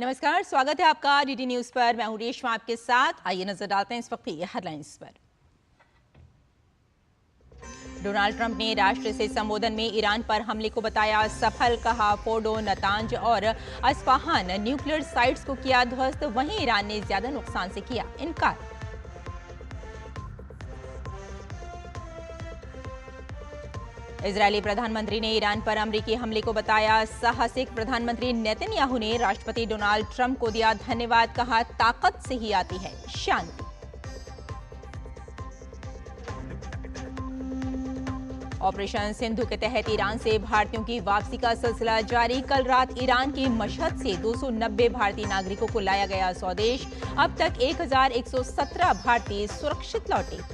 नमस्कार, स्वागत है आपका डीडी न्यूज पर। मैं हूं रेशमा आपके साथ। आइए नजर डालते हैं इस वक्त की हेडलाइंस पर। डोनाल्ड ट्रंप ने राष्ट्र से संबोधन में ईरान पर हमले को बताया सफल, कहा फोर्डो, नतांज और अस्फहान न्यूक्लियर साइट्स को किया ध्वस्त, वहीं ईरान ने ज्यादा नुकसान से किया इनकार। इजरायली प्रधानमंत्री ने ईरान पर अमेरिकी हमले को बताया साहसिक, प्रधानमंत्री नेतन्याहू ने राष्ट्रपति डोनाल्ड ट्रंप को दिया धन्यवाद, कहा ताकत से ही आती है शांति। ऑपरेशन सिंधु के तहत ईरान से भारतीयों की वापसी का सिलसिला जारी। कल रात ईरान की मशहद से 290 भारतीय नागरिकों को लाया गया स्वदेश। अब तक 1117 भारतीय सुरक्षित लौटे।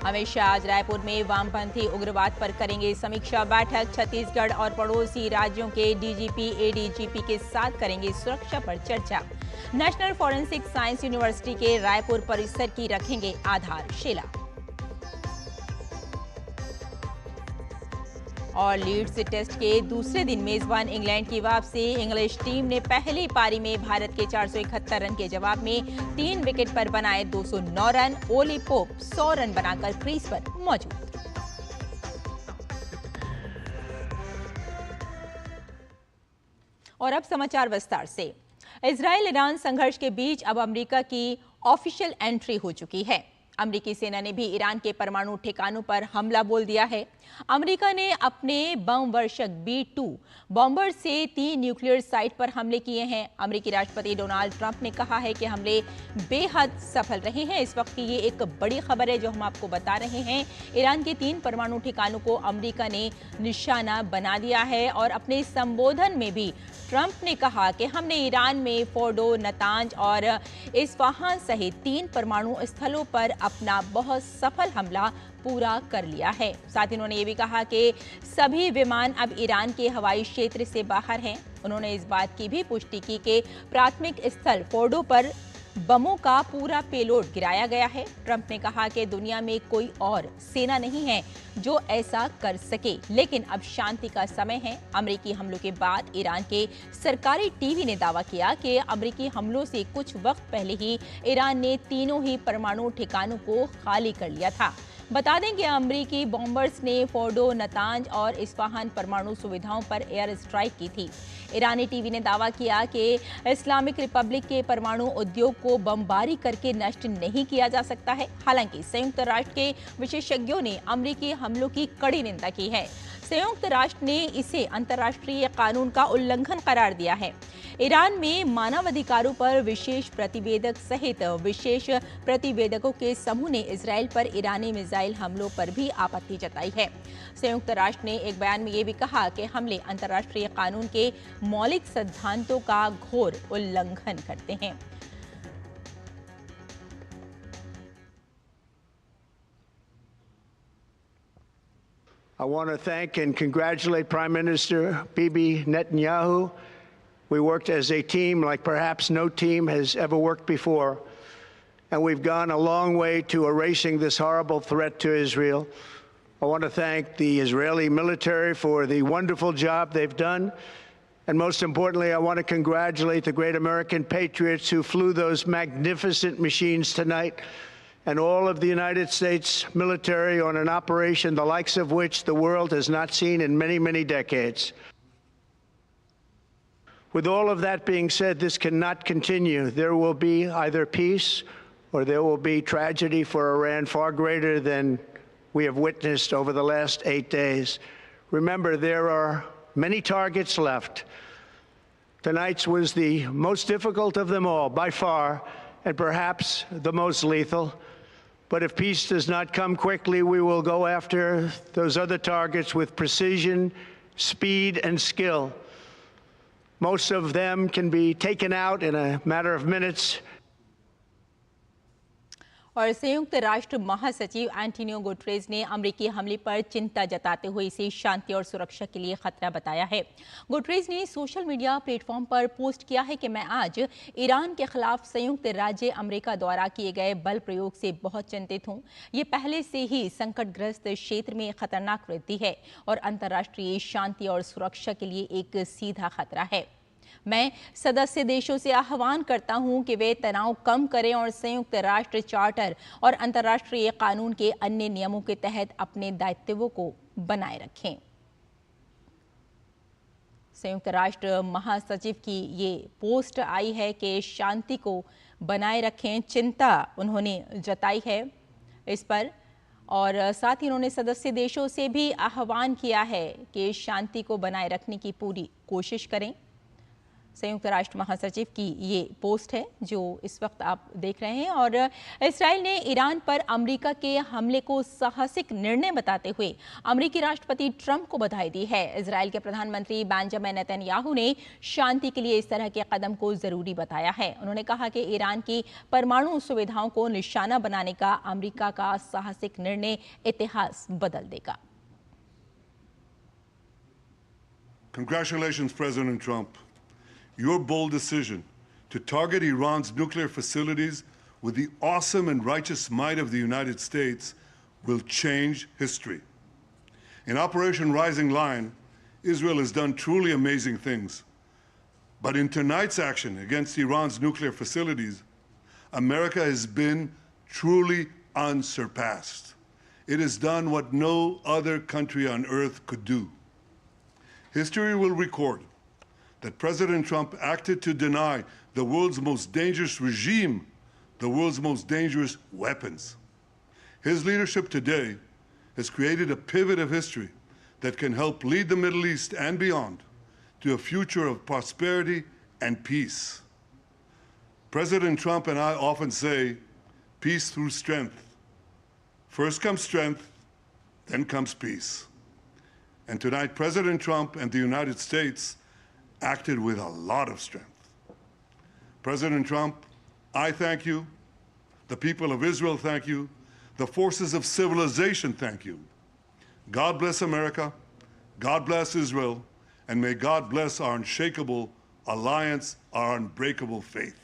अमित शाह आज रायपुर में वामपंथी उग्रवाद पर करेंगे समीक्षा बैठक। छत्तीसगढ़ और पड़ोसी राज्यों के डीजीपी, एडीजीपी के साथ करेंगे सुरक्षा पर चर्चा। नेशनल फॉरेंसिक साइंस यूनिवर्सिटी के रायपुर परिसर की रखेंगे आधारशिला। और लीड्स टेस्ट के दूसरे दिन मेजबान इंग्लैंड की वापसी। इंग्लिश टीम ने पहली पारी में भारत के 471 रन के जवाब में 3 विकेट पर बनाए 209 रन। ओली पोप 100 रन बनाकर क्रीज पर मौजूद। और अब समाचार विस्तार से। इजराइल ईरान संघर्ष के बीच अब अमेरिका की ऑफिशियल एंट्री हो चुकी है। अमेरिकी सेना ने भी ईरान के परमाणु ठिकानों पर हमला बोल दिया है। अमेरिका ने अपने बम वर्षक B-2 बॉम्बर से 3 न्यूक्लियर साइट पर हमले किए हैं। अमेरिकी राष्ट्रपति डोनाल्ड ट्रंप ने कहा है कि हमले बेहद सफल रहे हैं। इस वक्त की ये एक बड़ी खबर है जो हम आपको बता रहे हैं। ईरान के 3 परमाणु ठिकानों को अमेरिका ने निशाना बना दिया है और अपने संबोधन में भी ट्रंप ने कहा कि हमने ईरान में फोर्डो, नतांज और इस्फहान सहित 3 परमाणु स्थलों पर अपना बहुत सफल हमला पूरा कर लिया है। साथ ही उन्होंने ये भी कहा कि सभी विमान अब ईरान के हवाई क्षेत्र से बाहर हैं। उन्होंने इस बात की भी पुष्टि की कि प्राथमिक स्थल फोर्डो पर बमों का पूरा पेलोड गिराया गया है। ट्रंप ने कहा कि दुनिया में कोई और सेना नहीं है जो ऐसा कर सके, लेकिन अब शांति का समय है। अमेरिकी हमलों के बाद ईरान के सरकारी टीवी ने दावा किया कि अमेरिकी हमलों से कुछ वक्त पहले ही ईरान ने तीनों ही परमाणु ठिकानों को खाली कर लिया था। बता दें कि अमेरिकी बॉम्बर्स ने फोर्डो, नतांज और इस्फहान परमाणु सुविधाओं पर एयर स्ट्राइक की थी। ईरानी टीवी ने दावा किया कि इस्लामिक रिपब्लिक के परमाणु उद्योग को बमबारी करके नष्ट नहीं किया जा सकता है। हालांकि संयुक्त राष्ट्र के विशेषज्ञों ने अमेरिकी हमलों की कड़ी निंदा की है। संयुक्त राष्ट्र ने इसे अंतर्राष्ट्रीय कानून का उल्लंघन करार दिया है। ईरान में मानवाधिकारों पर विशेष प्रतिवेदक सहित विशेष प्रतिवेदकों के समूह ने इजराइल पर ईरानी मिसाइल हमलों पर भी आपत्ति जताई है। संयुक्त राष्ट्र ने एक बयान में ये भी कहा कि हमले अंतर्राष्ट्रीय कानून के मौलिक सिद्धांतों का घोर उल्लंघन करते हैं। I want to thank and congratulate Prime Minister Bibi Netanyahu. We worked as a team like perhaps no team has ever worked before, and we've gone a long way to erasing this horrible threat to Israel. I want to thank the Israeli military for the wonderful job they've done, and most importantly, I want to congratulate the great American patriots who flew those magnificent machines tonight, and all of the United States military on an operation the likes of which the world has not seen in many, many decades. With all of that being said, this cannot continue. There will be either peace or there will be tragedy for Iran far greater than we have witnessed over the last 8 days. Remember, there are many targets left. Tonight's was the most difficult of them all, by far, and perhaps the most lethal. But if peace does not come quickly, we will go after those other targets with precision, speed, and skill. Most of them can be taken out in a matter of minutes. और संयुक्त राष्ट्र महासचिव Antonio Guterres ने अमेरिकी हमले पर चिंता जताते हुए इसे शांति और सुरक्षा के लिए खतरा बताया है। गुटेरेस ने सोशल मीडिया प्लेटफॉर्म पर पोस्ट किया है कि मैं आज ईरान के खिलाफ संयुक्त राज्य अमेरिका द्वारा किए गए बल प्रयोग से बहुत चिंतित हूं। ये पहले से ही संकटग्रस्त क्षेत्र में खतरनाक वृद्धि है और अंतर्राष्ट्रीय शांति और सुरक्षा के लिए एक सीधा खतरा है। मैं सदस्य देशों से आह्वान करता हूं कि वे तनाव कम करें और संयुक्त राष्ट्र चार्टर और अंतर्राष्ट्रीय कानून के अन्य नियमों के तहत अपने दायित्वों को बनाए रखें। संयुक्त राष्ट्र महासचिव की ये पोस्ट आई है कि शांति को बनाए रखें, चिंता उन्होंने जताई है इस पर, और साथ ही उन्होंने सदस्य देशों से भी आह्वान किया है कि शांति को बनाए रखने की पूरी कोशिश करें। संयुक्त राष्ट्र महासचिव की ये पोस्ट है जो इस वक्त आप देख रहे हैं। और इस्राएल ने ईरान पर अमेरिका के हमले को साहसिक निर्णय बताते हुए अमेरिकी राष्ट्रपति ट्रंप को बधाई दी है। इस्राएल के प्रधानमंत्री बेंजामिन नेतन्याहू ने शांति के लिए इस तरह के कदम को जरूरी बताया है। उन्होंने कहा कि ईरान की परमाणु सुविधाओं को निशाना बनाने का अमेरिका का साहसिक निर्णय इतिहास बदल देगा। Congratulations, President Trump. Your bold decision to target Iran's nuclear facilities with the awesome and righteous might of the United States will change history. In Operation Rising Lion, Israel has done truly amazing things. But in tonight's action against Iran's nuclear facilities, America has been truly unsurpassed. It has done what no other country on earth could do. History will record that President Trump acted to deny the world's most dangerous regime the world's most dangerous weapons. His leadership today has created a pivot of history that can help lead the Middle East and beyond to a future of prosperity and peace. President Trump and I often say, peace through strength. First comes strength, then comes peace. And tonight, President Trump and the United States acted with a lot of strength. President Trump, I thank you. The people of Israel thank you. The forces of civilization thank you. God bless America. God bless Israel. And may God bless our unshakable alliance, our unbreakable faith.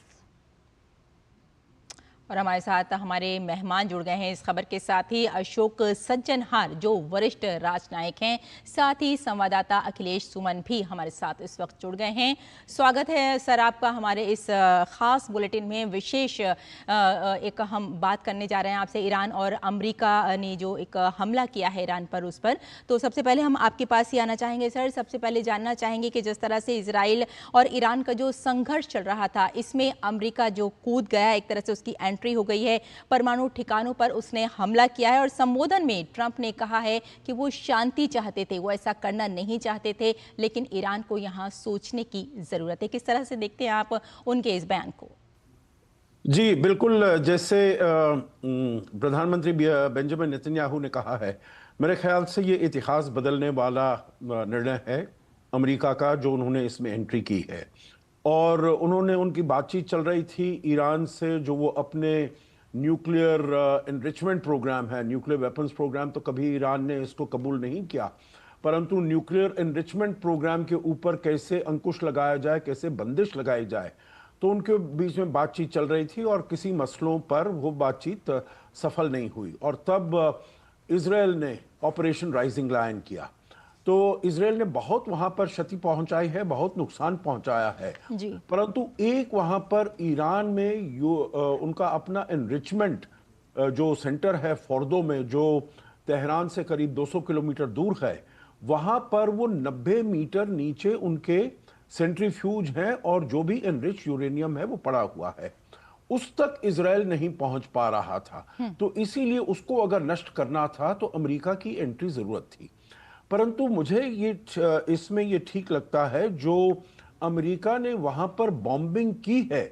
और हमारे साथ हमारे मेहमान जुड़ गए हैं इस खबर के साथ ही अशोक सज्जनहार जो वरिष्ठ राजनायक हैं, साथ ही संवाददाता अखिलेश सुमन भी हमारे साथ इस वक्त जुड़ गए हैं। स्वागत है सर आपका हमारे इस खास बुलेटिन में। विशेष एक हम बात करने जा रहे हैं आपसे ईरान और अमेरिका ने जो एक हमला किया है ईरान पर, उस पर। तो सबसे पहले हम आपके पास ही आना चाहेंगे सर। सबसे पहले जानना चाहेंगे कि जिस तरह से इजराइल और ईरान का जो संघर्ष चल रहा था, इसमें अमेरिका जो कूद गया, एक तरह से उसकी एंट्री हो गई है, परमाणु ठिकानों पर उसने हमला किया है और संबोधन में ट्रंप ने कहा है कि वो शांति चाहते थे, वो ऐसा करना नहीं चाहते थे, लेकिन ईरान को यहां सोचने की जरूरत है। किस तरह से देखते हैं आप उनके इस बयान को? जी बिल्कुल, जैसे प्रधानमंत्री बेंजामिन नेतन्याहू ने कहा है, मेरे ख्याल से ये इतिहास बदलने वाला निर्णय है अमेरिका का जो उन्होंने इसमें एंट्री की है। और उन्होंने, उनकी बातचीत चल रही थी ईरान से, जो वो अपने न्यूक्लियर एनरिचमेंट प्रोग्राम है, न्यूक्लियर वेपन्स प्रोग्राम, तो कभी ईरान ने इसको कबूल नहीं किया, परंतु न्यूक्लियर एनरिचमेंट प्रोग्राम के ऊपर कैसे अंकुश लगाया जाए, कैसे बंदिश लगाई जाए, तो उनके बीच में बातचीत चल रही थी और किसी मसलों पर वो बातचीत सफल नहीं हुई। और तब इजराइल ने ऑपरेशन राइजिंग लायन किया। तो इजराइल ने बहुत वहां पर क्षति पहुंचाई है, बहुत नुकसान पहुंचाया है जी। परंतु एक वहां पर ईरान में उनका अपना एनरिचमेंट जो सेंटर है फोर्दो में, जो तेहरान से करीब 200 किलोमीटर दूर है, वहां पर वो 90 मीटर नीचे उनके सेंट्रीफ्यूज हैं और जो भी एनरिच यूरेनियम है वो पड़ा हुआ है, उस तक इजराइल नहीं पहुंच पा रहा था। तो इसीलिए उसको अगर नष्ट करना था तो अमेरिका की एंट्री जरूरत थी। परंतु मुझे ये इसमें ये ठीक लगता है जो अमेरिका ने वहां पर बॉम्बिंग की है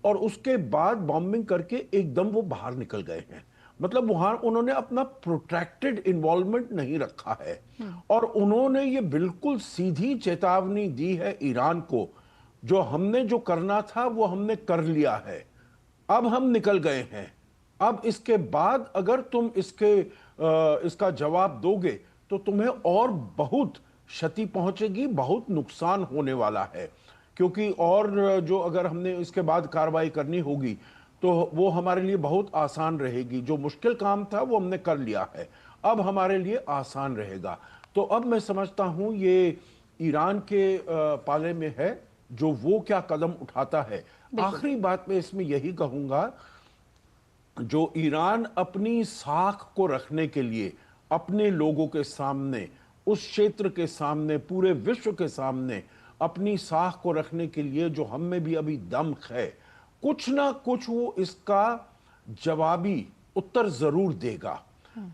और उसके बाद बॉम्बिंग करके एकदम वो बाहर निकल गए हैं। मतलब वहां उन्होंने अपना प्रोट्रैक्टेड इन्वॉल्वमेंट नहीं रखा है और उन्होंने ये बिल्कुल सीधी चेतावनी दी है ईरान को, जो हमने जो करना था वो हमने कर लिया है, अब हम निकल गए हैं, अब इसके बाद अगर तुम इसका जवाब दोगे तो तुम्हें और बहुत क्षति पहुंचेगी, बहुत नुकसान होने वाला है। क्योंकि और जो अगर हमने इसके बाद कार्रवाई करनी होगी तो वो हमारे लिए बहुत आसान रहेगी। जो मुश्किल काम था वो हमने कर लिया है, अब हमारे लिए आसान रहेगा। तो अब मैं समझता हूं ये ईरान के पाले में है जो वो क्या कदम उठाता है। आखिरी बात मैं इसमें यही कहूंगा, जो ईरान अपनी साख को रखने के लिए अपने लोगों के सामने, उस क्षेत्र के सामने, पूरे विश्व के सामने अपनी साख को रखने के लिए जो हम में भी अभी दम है, कुछ ना कुछ वो इसका जवाबी उत्तर जरूर देगा।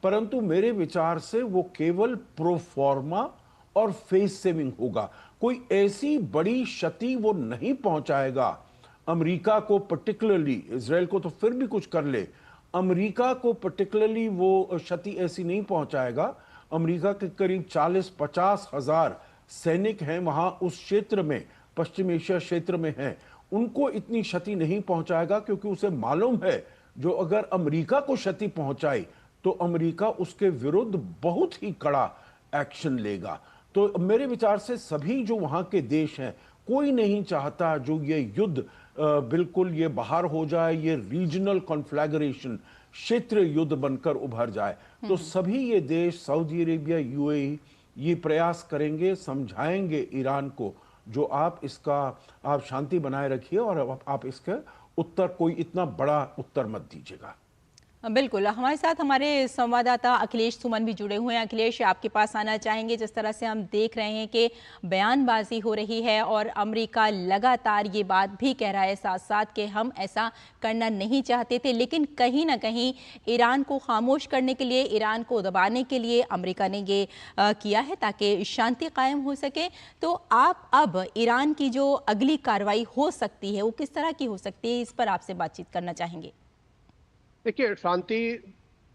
परंतु मेरे विचार से वो केवल प्रोफॉर्मा और फेस सेविंग होगा। कोई ऐसी बड़ी क्षति वो नहीं पहुंचाएगा अमेरिका को, पर्टिकुलरली इजराइल को तो फिर भी कुछ कर ले, अमेरिका को पर्टिकुलरली वो क्षति ऐसी नहीं पहुंचाएगा। अमेरिका के करीब 40-50 हजार सैनिक हैं वहां उस क्षेत्र में, पश्चिम एशिया क्षेत्र में हैं, उनको इतनी क्षति नहीं पहुंचाएगा क्योंकि उसे मालूम है जो अगर अमेरिका को क्षति पहुंचाई तो अमेरिका उसके विरुद्ध बहुत ही कड़ा एक्शन लेगा। तो मेरे विचार से सभी जो वहां के देश हैं, कोई नहीं चाहता जो ये युद्ध बिल्कुल ये बाहर हो जाए, ये रीजनल कॉन्फ्लैग्रेशन, क्षेत्र युद्ध बनकर उभर जाए। तो सभी ये देश, सऊदी अरेबिया, यूएई, ये प्रयास करेंगे, समझाएंगे ईरान को जो आप शांति बनाए रखिए और आप इसका उत्तर, कोई इतना बड़ा उत्तर मत दीजिएगा। बिल्कुल, हमारे साथ हमारे संवाददाता अखिलेश सुमन भी जुड़े हुए हैं। अखिलेश, आपके पास आना चाहेंगे। जिस तरह से हम देख रहे हैं कि बयानबाजी हो रही है और अमेरिका लगातार ये बात भी कह रहा है साथ साथ कि हम ऐसा करना नहीं चाहते थे, लेकिन कहीं ना कहीं ईरान को खामोश करने के लिए, ईरान को दबाने के लिए अमेरिका ने ये किया है ताकि शांति कायम हो सके। तो आप अब ईरान की जो अगली कार्रवाई हो सकती है वो किस तरह की हो सकती है, इस पर आपसे बातचीत करना चाहेंगे। देखिए, शांति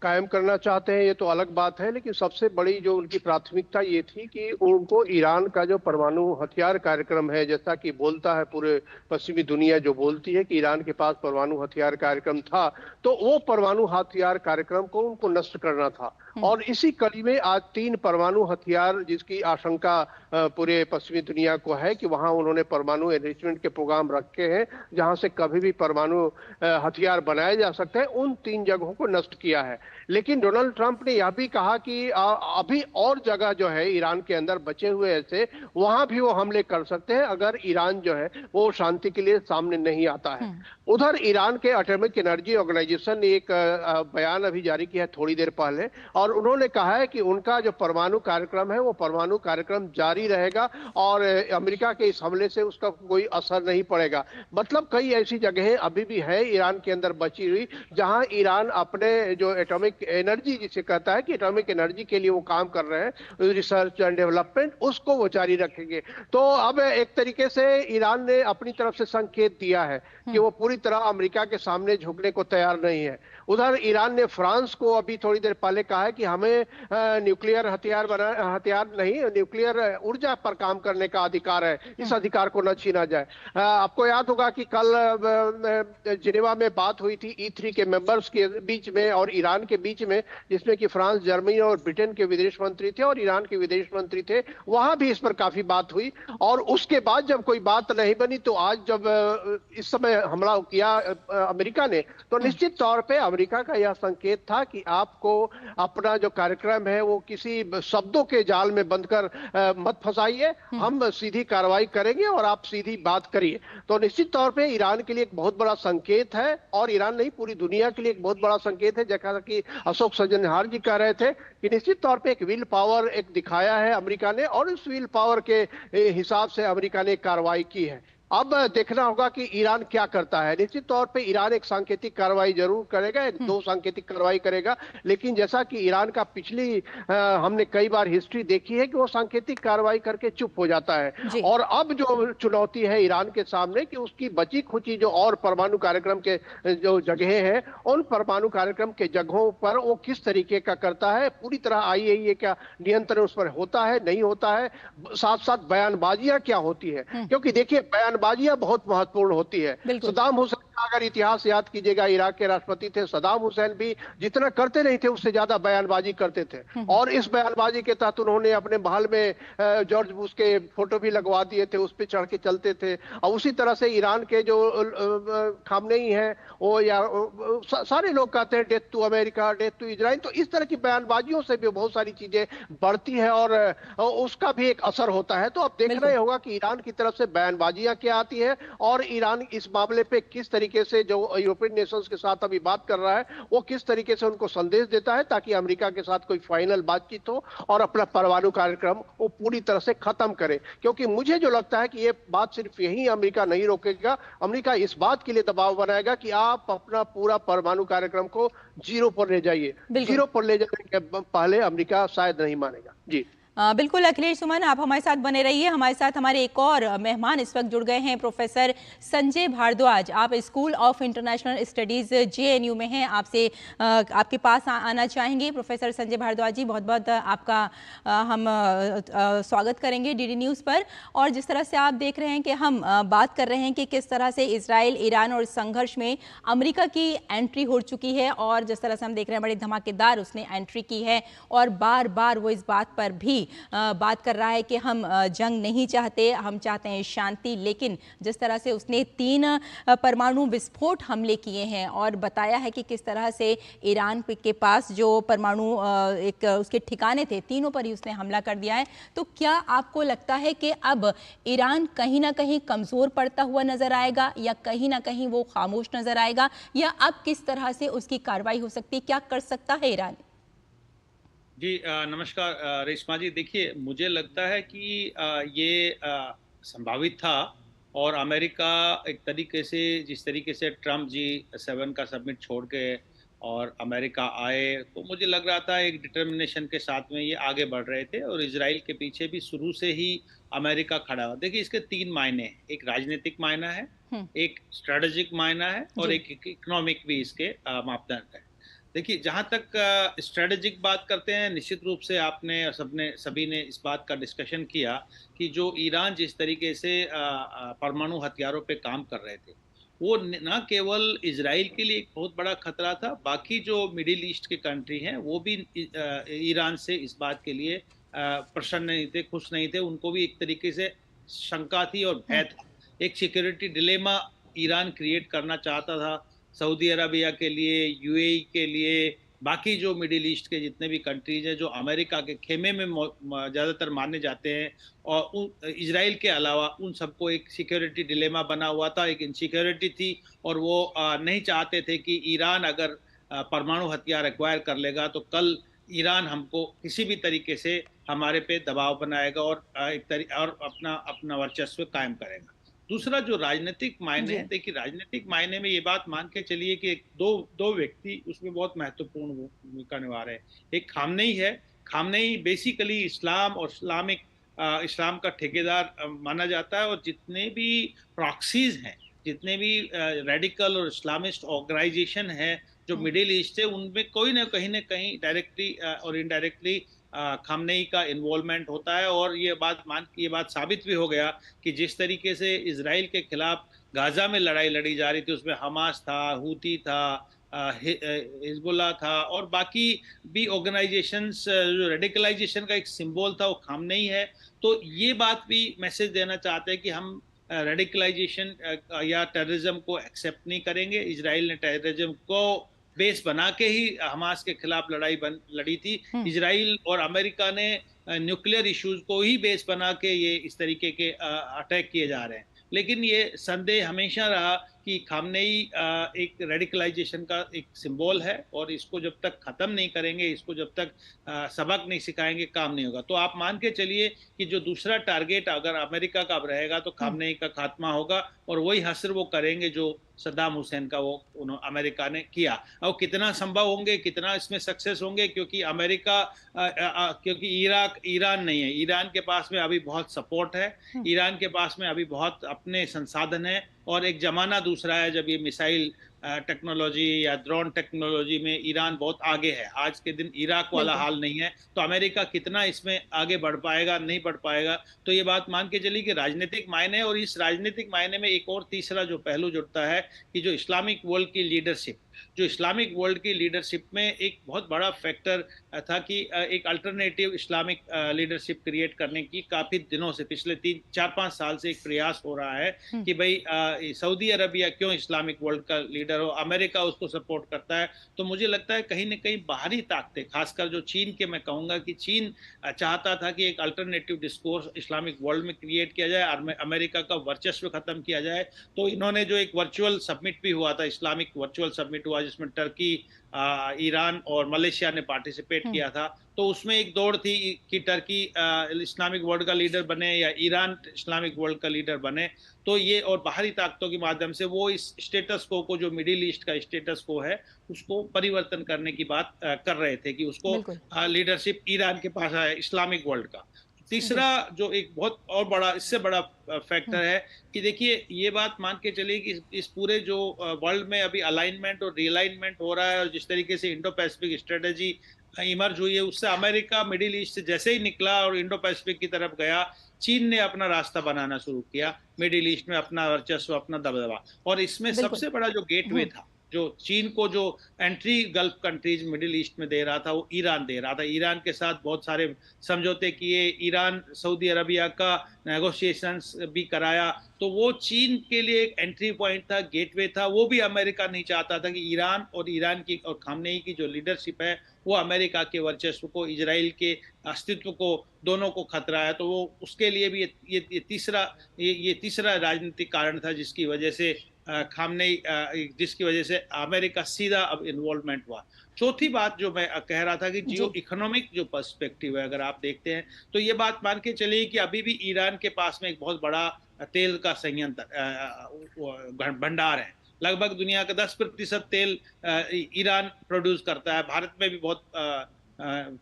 कायम करना चाहते हैं ये तो अलग बात है, लेकिन सबसे बड़ी जो उनकी प्राथमिकता ये थी कि उनको ईरान का जो परमाणु हथियार कार्यक्रम है, जैसा कि बोलता है पूरे पश्चिमी दुनिया जो बोलती है कि ईरान के पास परमाणु हथियार कार्यक्रम था, तो वो परमाणु हथियार कार्यक्रम को उनको नष्ट करना था। और इसी कड़ी में आज 3 परमाणु हथियार, जिसकी आशंका पूरे पश्चिमी दुनिया को है कि वहां उन्होंने परमाणु एनरिचमेंट के प्रोग्राम रखे हैं जहां से कभी भी परमाणु हथियार बनाए जा सकते हैं, उन 3 जगहों को नष्ट किया है। लेकिन डोनाल्ड ट्रंप ने यह भी कहा कि अभी और जगह जो है ईरान के अंदर बचे हुए ऐसे, वहां भी वो हमले कर सकते हैं अगर ईरान जो है वो शांति के लिए सामने नहीं आता है। उधर ईरान के एटॉमिक एनर्जी ऑर्गेनाइजेशन ने एक बयान अभी जारी किया है थोड़ी देर पहले, और उन्होंने कहा है कि उनका जो परमाणु कार्यक्रम है वो परमाणु कार्यक्रम जारी रहेगा और अमेरिका के इस हमले से उसका कोई असर नहीं पड़ेगा। मतलब कई ऐसी जगहें अभी भी है ईरान के अंदर बची हुई जहां ईरान अपने जो एटॉमिक एनर्जी, जिसे कहता है कि एटॉमिक एनर्जी के लिए वो काम कर रहे हैं, रिसर्च एंड डेवलपमेंट, उसको वो जारी रखेंगे। तो अब एक तरीके से ईरान ने अपनी तरफ से संकेत दिया है कि वो पूरी तरह अमेरिका के सामने झुकने को तैयार नहीं है। उधर ईरान ने फ्रांस को अभी थोड़ी देर पहले कहा है कि हमें न्यूक्लियर हथियार नहीं, न्यूक्लियर ऊर्जा पर काम करने का अधिकार है, इस अधिकार को न छीना जाए। आपको याद होगा कि कल जिनेवा में बात हुई थी E3 के मेंबर्स के बीच में और ईरान के बीच में, जिसमें कि फ्रांस, जर्मनी और ब्रिटेन के विदेश मंत्री थे और ईरान के विदेश मंत्री थे। वहां भी इस पर काफी बात हुई और उसके बाद जब कोई बात नहीं बनी तो आज जब इस समय हमला किया अमेरिका ने, तो निश्चित तौर पे अमेरिका का यह संकेत था कि आपको अपना जो कार्यक्रम है वो किसी शब्दों के जाल में बंधकर मत फंसाइए, हम सीधी कार्रवाई करेंगे और आप सीधी बात करिए। तो निश्चित तौर पे ईरान के लिए एक बहुत बड़ा संकेत है, और ईरान नहीं पूरी दुनिया के लिए एक बहुत बड़ा संकेत है। जैसा कि अशोक सजनहार जी कह रहे थे कि निश्चित तौर पे एक विल पावर एक दिखाया है अमेरिका ने, और इस विल पावर के हिसाब से अमेरिका ने कार्रवाई की है। अब देखना होगा कि ईरान क्या करता है। निश्चित तौर पे ईरान एक सांकेतिक कार्रवाई जरूर करेगा, एक 2 सांकेतिक कार्रवाई करेगा, लेकिन जैसा कि ईरान का पिछली हमने कई बार हिस्ट्री देखी है कि वो सांकेतिक कार्रवाई करके चुप हो जाता है। और अब जो चुनौती है ईरान के सामने कि उसकी बची खुची जो और परमाणु कार्यक्रम के जो जगहें हैं, उन परमाणु कार्यक्रम के जगहों पर वो किस तरीके का करता है, पूरी तरह IAEA का नियंत्रण उस पर होता है नहीं होता है, साथ साथ बयानबाजियां क्या होती है, क्योंकि देखिए बयानबाजियां बहुत महत्वपूर्ण होती है। सद्दाम हुसैन अगर इतिहास याद कीजिएगा, इराक के राष्ट्रपति थे सदाम हुसैन, भी जितना करते नहीं थे उससे ज्यादा बयानबाजी करते थे, और इस बयानबाजी के तहत उन्होंने अपने महल में जॉर्ज बुश के फोटो भी लगवा दिए थे, उस पर चढ़ के चलते थे। और उसी तरह से ईरान के जो खामनेई हैं, वो या सारे लोग कहते हैं death to America, death to Israel. तो इस तरह की बयानबाजियों से भी बहुत सारी चीजें बढ़ती है और उसका भी एक असर होता है। तो अब देखना ही होगा कि ईरान की तरफ से बयानबाजियां क्या आती है, और ईरान इस मामले पे किस तरीके से जो यूरोपियन नेशंस के साथ अभी बात कर रहा है, वो किस तरीके से उनको संदेश देता है, ताकि अमेरिका के साथ कोई फाइनल बातचीत हो और अपना परमाणु कार्यक्रम वो पूरी तरह से खत्म करे। क्योंकि मुझे जो लगता है कि ये बात सिर्फ यही अमेरिका नहीं रोकेगा, अमेरिका इस बात के लिए दबाव बनाएगा कि आप अपना पूरा परमाणु कार्यक्रम को जीरो पर ले जाइए। जीरो पर ले जाने के पहले अमेरिका शायद नहीं मानेगा। जी बिल्कुल अखिलेश सुमन, आप हमारे साथ बने रहिए। हमारे साथ हमारे एक और मेहमान इस वक्त जुड़ गए हैं, प्रोफेसर संजय भारद्वाज। आप school of international studies JNU में हैं। आपसे आपके पास आना चाहेंगे प्रोफेसर संजय भारद्वाज जी। बहुत बहुत आपका हम स्वागत करेंगे डीडी न्यूज़ पर। और जिस तरह से आप देख रहे हैं कि हम बात कर रहे हैं कि किस तरह से इजराइल ईरान और संघर्ष में अमेरिका की एंट्री हो चुकी है, और जिस तरह से हम देख रहे हैं बड़ी धमाकेदार उसने एंट्री की है, और बार बार वो इस बात पर भी बात कर रहा है कि हम जंग नहीं चाहते, हम चाहते हैं शांति। लेकिन जिस तरह से उसने 3 परमाणु विस्फोट हमले किए हैं और बताया है कि किस तरह से ईरान के पास जो परमाणु एक उसके ठिकाने थे, तीनों पर ही उसने हमला कर दिया है। तो क्या आपको लगता है कि अब ईरान कहीं ना कहीं कमज़ोर पड़ता हुआ नज़र आएगा, या कहीं ना कहीं वो खामोश नज़र आएगा, या अब किस तरह से उसकी कार्रवाई हो सकती है? क्या कर सकता है ईरान? जी नमस्कार रेशमा जी। देखिए, मुझे लगता है कि ये संभावित था, और अमेरिका एक तरीके से, जिस तरीके से ट्रम्प जी 7 का समिट छोड़ के और अमेरिका आए, तो मुझे लग रहा था एक डिटर्मिनेशन के साथ में ये आगे बढ़ रहे थे, और इजराइल के पीछे भी शुरू से ही अमेरिका खड़ा हुआ। देखिए, इसके 3 मायने हैं। एक राजनीतिक मायना है, एक स्ट्रेटेजिक मायना है, और एक इकोनॉमिक भी इसके मापदंड है। देखिए, जहाँ तक स्ट्रेटेजिक बात करते हैं, निश्चित रूप से आपने सभी ने इस बात का डिस्कशन किया कि जो ईरान जिस तरीके से परमाणु हथियारों पे काम कर रहे थे, वो न केवल इजराइल के लिए एक बहुत बड़ा खतरा था, बाकी जो मिडिल ईस्ट के कंट्री हैं वो भी ईरान से इस बात के लिए प्रसन्न नहीं थे, खुश नहीं थे। उनको भी एक तरीके से शंका थी और भय था। एक सिक्योरिटी डिलेमा ईरान क्रिएट करना चाहता था सऊदी अरबिया के लिए, यूएई के लिए, बाकी जो मिडिल ईस्ट के जितने भी कंट्रीज हैं जो अमेरिका के खेमे में ज़्यादातर माने जाते हैं, और इजराइल के अलावा उन सबको एक सिक्योरिटी डिलेमा बना हुआ था, एक इनसिक्योरिटी थी, और वो नहीं चाहते थे कि ईरान अगर परमाणु हथियार एक्वायर कर लेगा तो कल ईरान हमको किसी भी तरीके से हमारे पे दबाव बनाएगा और अपना वर्चस्व कायम करेगा। दूसरा जो राजनीतिक मायने है, देखिए राजनीतिक मायने में ये बात मान के चलिए कि दो व्यक्ति उसमें बहुत महत्वपूर्ण भूमिका निभा रहे हैं। एक खामनेई है। खामनेई बेसिकली इस्लाम और इस्लाम का ठेकेदार माना जाता है, और जितने भी प्रॉक्सीज हैं, जितने भी रेडिकल और इस्लामिस्ट ऑर्गेनाइजेशन है जो मिडिल ईस्ट है, उनमें कोई ना कहीं डायरेक्टली और इनडायरेक्टली खामनेई का इन्वॉल्वमेंट होता है। और ये बात साबित भी हो गया कि जिस तरीके से इजराइल के खिलाफ गाजा में लड़ाई लड़ी जा रही थी, उसमें हमास था, हूती था, हिजबुल्लाह था, और बाकी भी ऑर्गेनाइजेशंस, जो रेडिकलाइजेशन का एक सिंबल था वो खामनेई है। तो ये बात भी मैसेज देना चाहते हैं कि हम रेडिकलाइजेशन या टेररिज्म को एक्सेप्ट नहीं करेंगे। इजराइल ने टेररिज्म को बेस बना के ही हमास के खिलाफ लड़ी थी। इजराइल और अमेरिका ने न्यूक्लियर इश्यूज को ही बेस बना के ये इस तरीके के अटैक किए जा रहे हैं। लेकिन ये संदेह हमेशा रहा कि खामनेई एक रेडिकलाइजेशन का एक सिंबल है, और इसको जब तक खत्म नहीं करेंगे, इसको जब तक सबक नहीं सिखाएंगे, काम नहीं होगा। तो आप मान के चलिए कि जो दूसरा टारगेट अगर अमेरिका का रहेगा तो खामनेई का खात्मा होगा, और वही हसर वो करेंगे जो सद्दाम हुसैन का वो अमेरिका ने किया। और कितना संभव होंगे, कितना इसमें सक्सेस होंगे, क्योंकि अमेरिका क्योंकि ईरान नहीं है, ईरान के पास में अभी बहुत सपोर्ट है, ईरान के पास में अभी बहुत अपने संसाधन है, और एक जमाना दूसरा है जब ये मिसाइल टेक्नोलॉजी या ड्रोन टेक्नोलॉजी में ईरान बहुत आगे है। आज के दिन इराक वाला हाल नहीं है, तो अमेरिका कितना इसमें आगे बढ़ पाएगा, नहीं बढ़ पाएगा। तो ये बात मान के चली कि राजनीतिक मायने, और इस राजनीतिक मायने में एक और तीसरा जो पहलू जुड़ता है कि जो इस्लामिक वर्ल्ड की लीडरशिप, जो इस्लामिक वर्ल्ड की लीडरशिप में एक बहुत बड़ा फैक्टर था कि एक अल्टरनेटिव इस्लामिक लीडरशिप क्रिएट करने की काफी दिनों से, पिछले 3-4-5 साल से एक प्रयास हो रहा है कि भाई सऊदी अरबिया क्यों इस्लामिक वर्ल्ड का लीडर हो, अमेरिका उसको सपोर्ट करता है। तो मुझे लगता है कहीं ना कहीं बाहरी ताकतें, खासकर जो चीन के, मैं कहूंगा कि चीन चाहता था कि एक अल्टरनेटिव डिस्कोर्स इस्लामिक वर्ल्ड में क्रिएट किया जाए और अमेरिका का वर्चस्व खत्म किया जाए। तो इन्होंने जो एक वर्चुअल समिट भी हुआ था, इस्लामिक वर्चुअल समिट हुआ जिसमें टर्की, ईरान और मलेशिया ने पार्टिसिपेट किया था, तो उसमें एक दौड़ थी कि टर्की इस्लामिक वर्ल्ड का लीडर बने या ईरान इस्लामिक वर्ल्ड का लीडर बने। तो ये और बाहरी ताकतों के माध्यम से वो इस स्टेटस को जो मिडिल ईस्ट का स्टेटस को है उसको परिवर्तन करने की बात कर रहे थे कि उसको लीडरशिप ईरान के पास है इस्लामिक वर्ल्ड का। तीसरा जो एक बहुत और बड़ा, इससे बड़ा फैक्टर है कि देखिए ये बात मान के चलिए कि इस पूरे जो वर्ल्ड में अभी अलाइनमेंट और रीअलाइनमेंट हो रहा है और जिस तरीके से इंडो पैसिफिक स्ट्रेटेजी इमर्ज हुई है, उससे अमेरिका मिडिल ईस्ट से जैसे ही निकला और इंडो पैसिफिक की तरफ गया, चीन ने अपना रास्ता बनाना शुरू किया मिडिल ईस्ट में, अपना वर्चस्व, अपना दबदबा। और इसमें सबसे बड़ा जो गेटवे था, जो चीन को जो entry gulf countries middle east में दे रहा था, वो ईरान दे रहा था। ईरान के साथ बहुत सारे समझौते किए, ईरान सऊदी अरबिया का नेगोशिएशंस भी कराया। तो वो चीन के लिए एक एंट्री पॉइंट था, गेटवे था। वो भी अमेरिका नहीं चाहता था कि ईरान की और खामनेई की जो लीडरशिप है वो अमेरिका के वर्चस्व को, इजराइल के अस्तित्व को, दोनों को खतरा है। तो वो उसके लिए भी ये तीसरा राजनीतिक कारण था जिसकी वजह से खामनेई, जिसकी वजह से अमेरिका सीधा अब इन्वॉल्वमेंट हुआ। चौथी बात जो मैं कह रहा था कि जियो इकोनॉमिक जो पर्सपेक्टिव है, अगर आप देखते हैं तो ये बात मान के चलिए कि अभी भी ईरान के पास में एक बहुत बड़ा तेल का संयंत्र भंडार है। लगभग दुनिया का 10% तेल ईरान प्रोड्यूस करता है। भारत में भी बहुत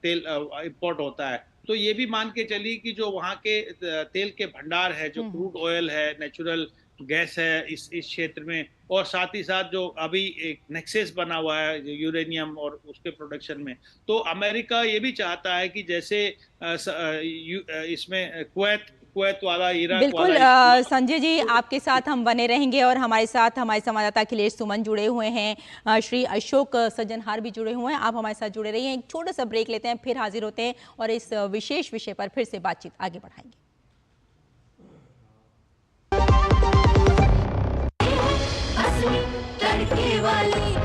तेल इंपोर्ट होता है। तो ये भी मान के चलिए कि जो वहाँ के तेल के भंडार है, जो क्रूड ऑयल है, नेचुरल गैस है इस क्षेत्र में, और साथ ही साथ जो अभी एक नेक्सस बना हुआ है यूरेनियम और उसके प्रोडक्शन में, तो अमेरिका ये भी चाहता है कि जैसे इसमें कुवैत वाला, इराक बिल्कुल वाला। संजय जी, आपके साथ हम बने रहेंगे और हमारे साथ हमारे संवाददाता अखिलेश सुमन जुड़े हुए हैं, श्री अशोक सज्जनहार भी जुड़े हुए हैं। आप हमारे साथ जुड़े रहिए, एक छोटा सा ब्रेक लेते हैं, फिर हाजिर होते हैं और इस विशेष विषय पर फिर से बातचीत आगे बढ़ाएंगे।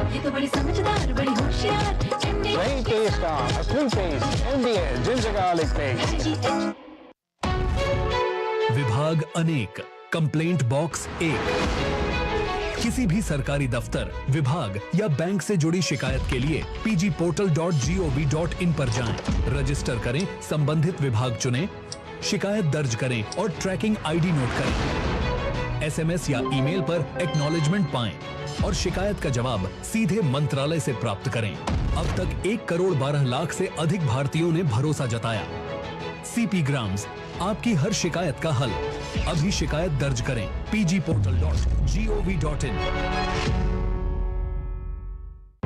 ये तो बड़ी समझदार, बड़ी होशियार, Great taste का असली taste MDH ginger garlic paste. विभाग अनेक, कंप्लेंट बॉक्स 1। किसी भी सरकारी दफ्तर, विभाग या बैंक से जुड़ी शिकायत के लिए pgportal.gov.in पर जाएं, रजिस्टर करें, संबंधित विभाग चुनें, शिकायत दर्ज करें और ट्रैकिंग आईडी नोट करें। एसएमएस या ईमेल पर एक्नॉलेजमेंट पाएं और शिकायत का जवाब सीधे मंत्रालय से प्राप्त करें। अब तक 1 करोड़ 12 लाख से अधिक भारतीयों ने भरोसा जताया। सीपी ग्राम्स, आपकी हर शिकायत का हल। अभी शिकायत दर्ज करें pgportal.gov.in।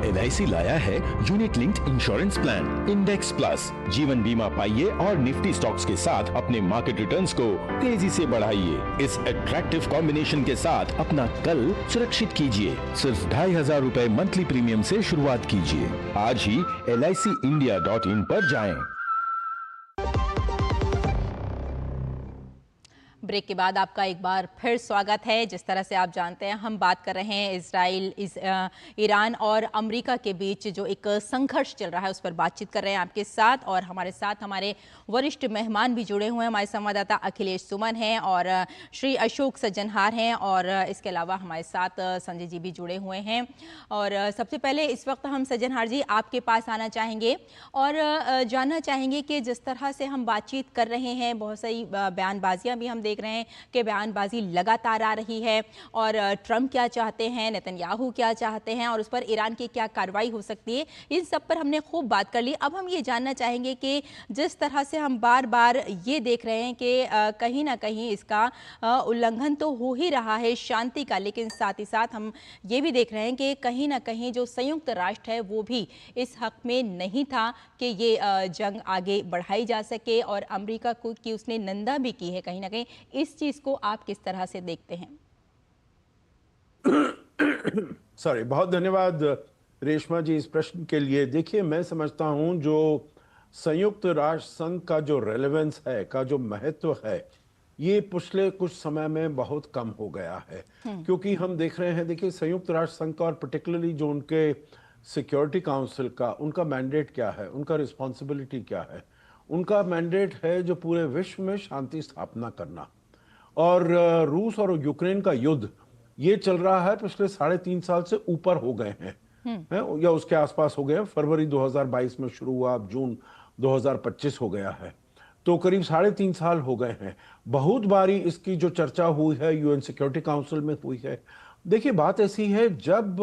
LIC लाया है unit linked insurance plan index plus. जीवन बीमा पाइए और निफ्टी स्टॉक्स के साथ अपने मार्केट रिटर्न्स को तेजी से बढ़ाइए। इस अट्रैक्टिव कॉम्बिनेशन के साथ अपना कल सुरक्षित कीजिए। सिर्फ 2500 रुपए मंथली प्रीमियम से शुरुआत कीजिए। आज ही LICindia.in पर जाएं। ब्रेक के बाद आपका एक बार फिर स्वागत है। जिस तरह से आप जानते हैं, हम बात कर रहे हैं ईरान और अमेरिका के बीच जो एक संघर्ष चल रहा है उस पर बातचीत कर रहे हैं आपके साथ। और हमारे साथ हमारे वरिष्ठ मेहमान भी जुड़े हुए हैं। हमारे संवाददाता अखिलेश सुमन हैं और श्री अशोक सज्जनहार हैं, और इसके अलावा हमारे साथ संजय जी भी जुड़े हुए हैं। और सबसे पहले इस वक्त हम सज्जनहार जी आपके पास आना चाहेंगे और जानना चाहेंगे कि जिस तरह से हम बातचीत कर रहे हैं, बहुत सारी बयानबाजियाँ भी हम देख देख रहे हैं कि बयानबाजी लगातार आ रही है और ट्रंप क्या चाहते हैं, नेतन्याहू क्या चाहते हैं और उस पर ईरान की क्या कार्रवाई हो सकती है, इन सब पर हमने खूब बात कर ली। अब हम ये जानना चाहेंगे कि जिस तरह से हम बार बार ये देख रहे हैं कि कहीं ना कहीं इसका उल्लंघन तो हो ही रहा है शांति का, लेकिन साथ ही साथ हम ये भी देख रहे हैं कि कहीं ना कहीं जो संयुक्त राष्ट्र है वो भी इस हक में नहीं था कि ये जंग आगे बढ़ाई जा सके और अमेरिका को की उसने निंदा भी की है। कहीं ना कहीं इस चीज को आप किस तरह से देखते हैं? सॉरी, बहुत धन्यवाद रेशमा जी इस प्रश्न के लिए। देखिए, मैं समझता हूं जो संयुक्त राष्ट्र संघ का जो रेलेवेंस है, का जो महत्व है, ये पिछले कुछ समय में बहुत कम हो गया है। क्योंकि हम देख रहे हैं, देखिए संयुक्त राष्ट्र संघ का और पर्टिकुलरली जो उनके सिक्योरिटी काउंसिल का, उनका मैंडेट क्या है, उनका रिस्पॉन्सिबिलिटी क्या है? उनका मैंडेट है जो पूरे विश्व में शांति स्थापना करना। और रूस और यूक्रेन का युद्ध ये चल रहा है पिछले 3.5 साल से ऊपर हो गए हैं, या उसके आसपास हो गए हैं। फरवरी 2022 में शुरू हुआ, अब जून 2025 हो गया है, तो करीब 3.5 साल हो गए हैं। बहुत बारी इसकी जो चर्चा हुई है यूएन सिक्योरिटी काउंसिल में हुई है। देखिए, बात ऐसी है, जब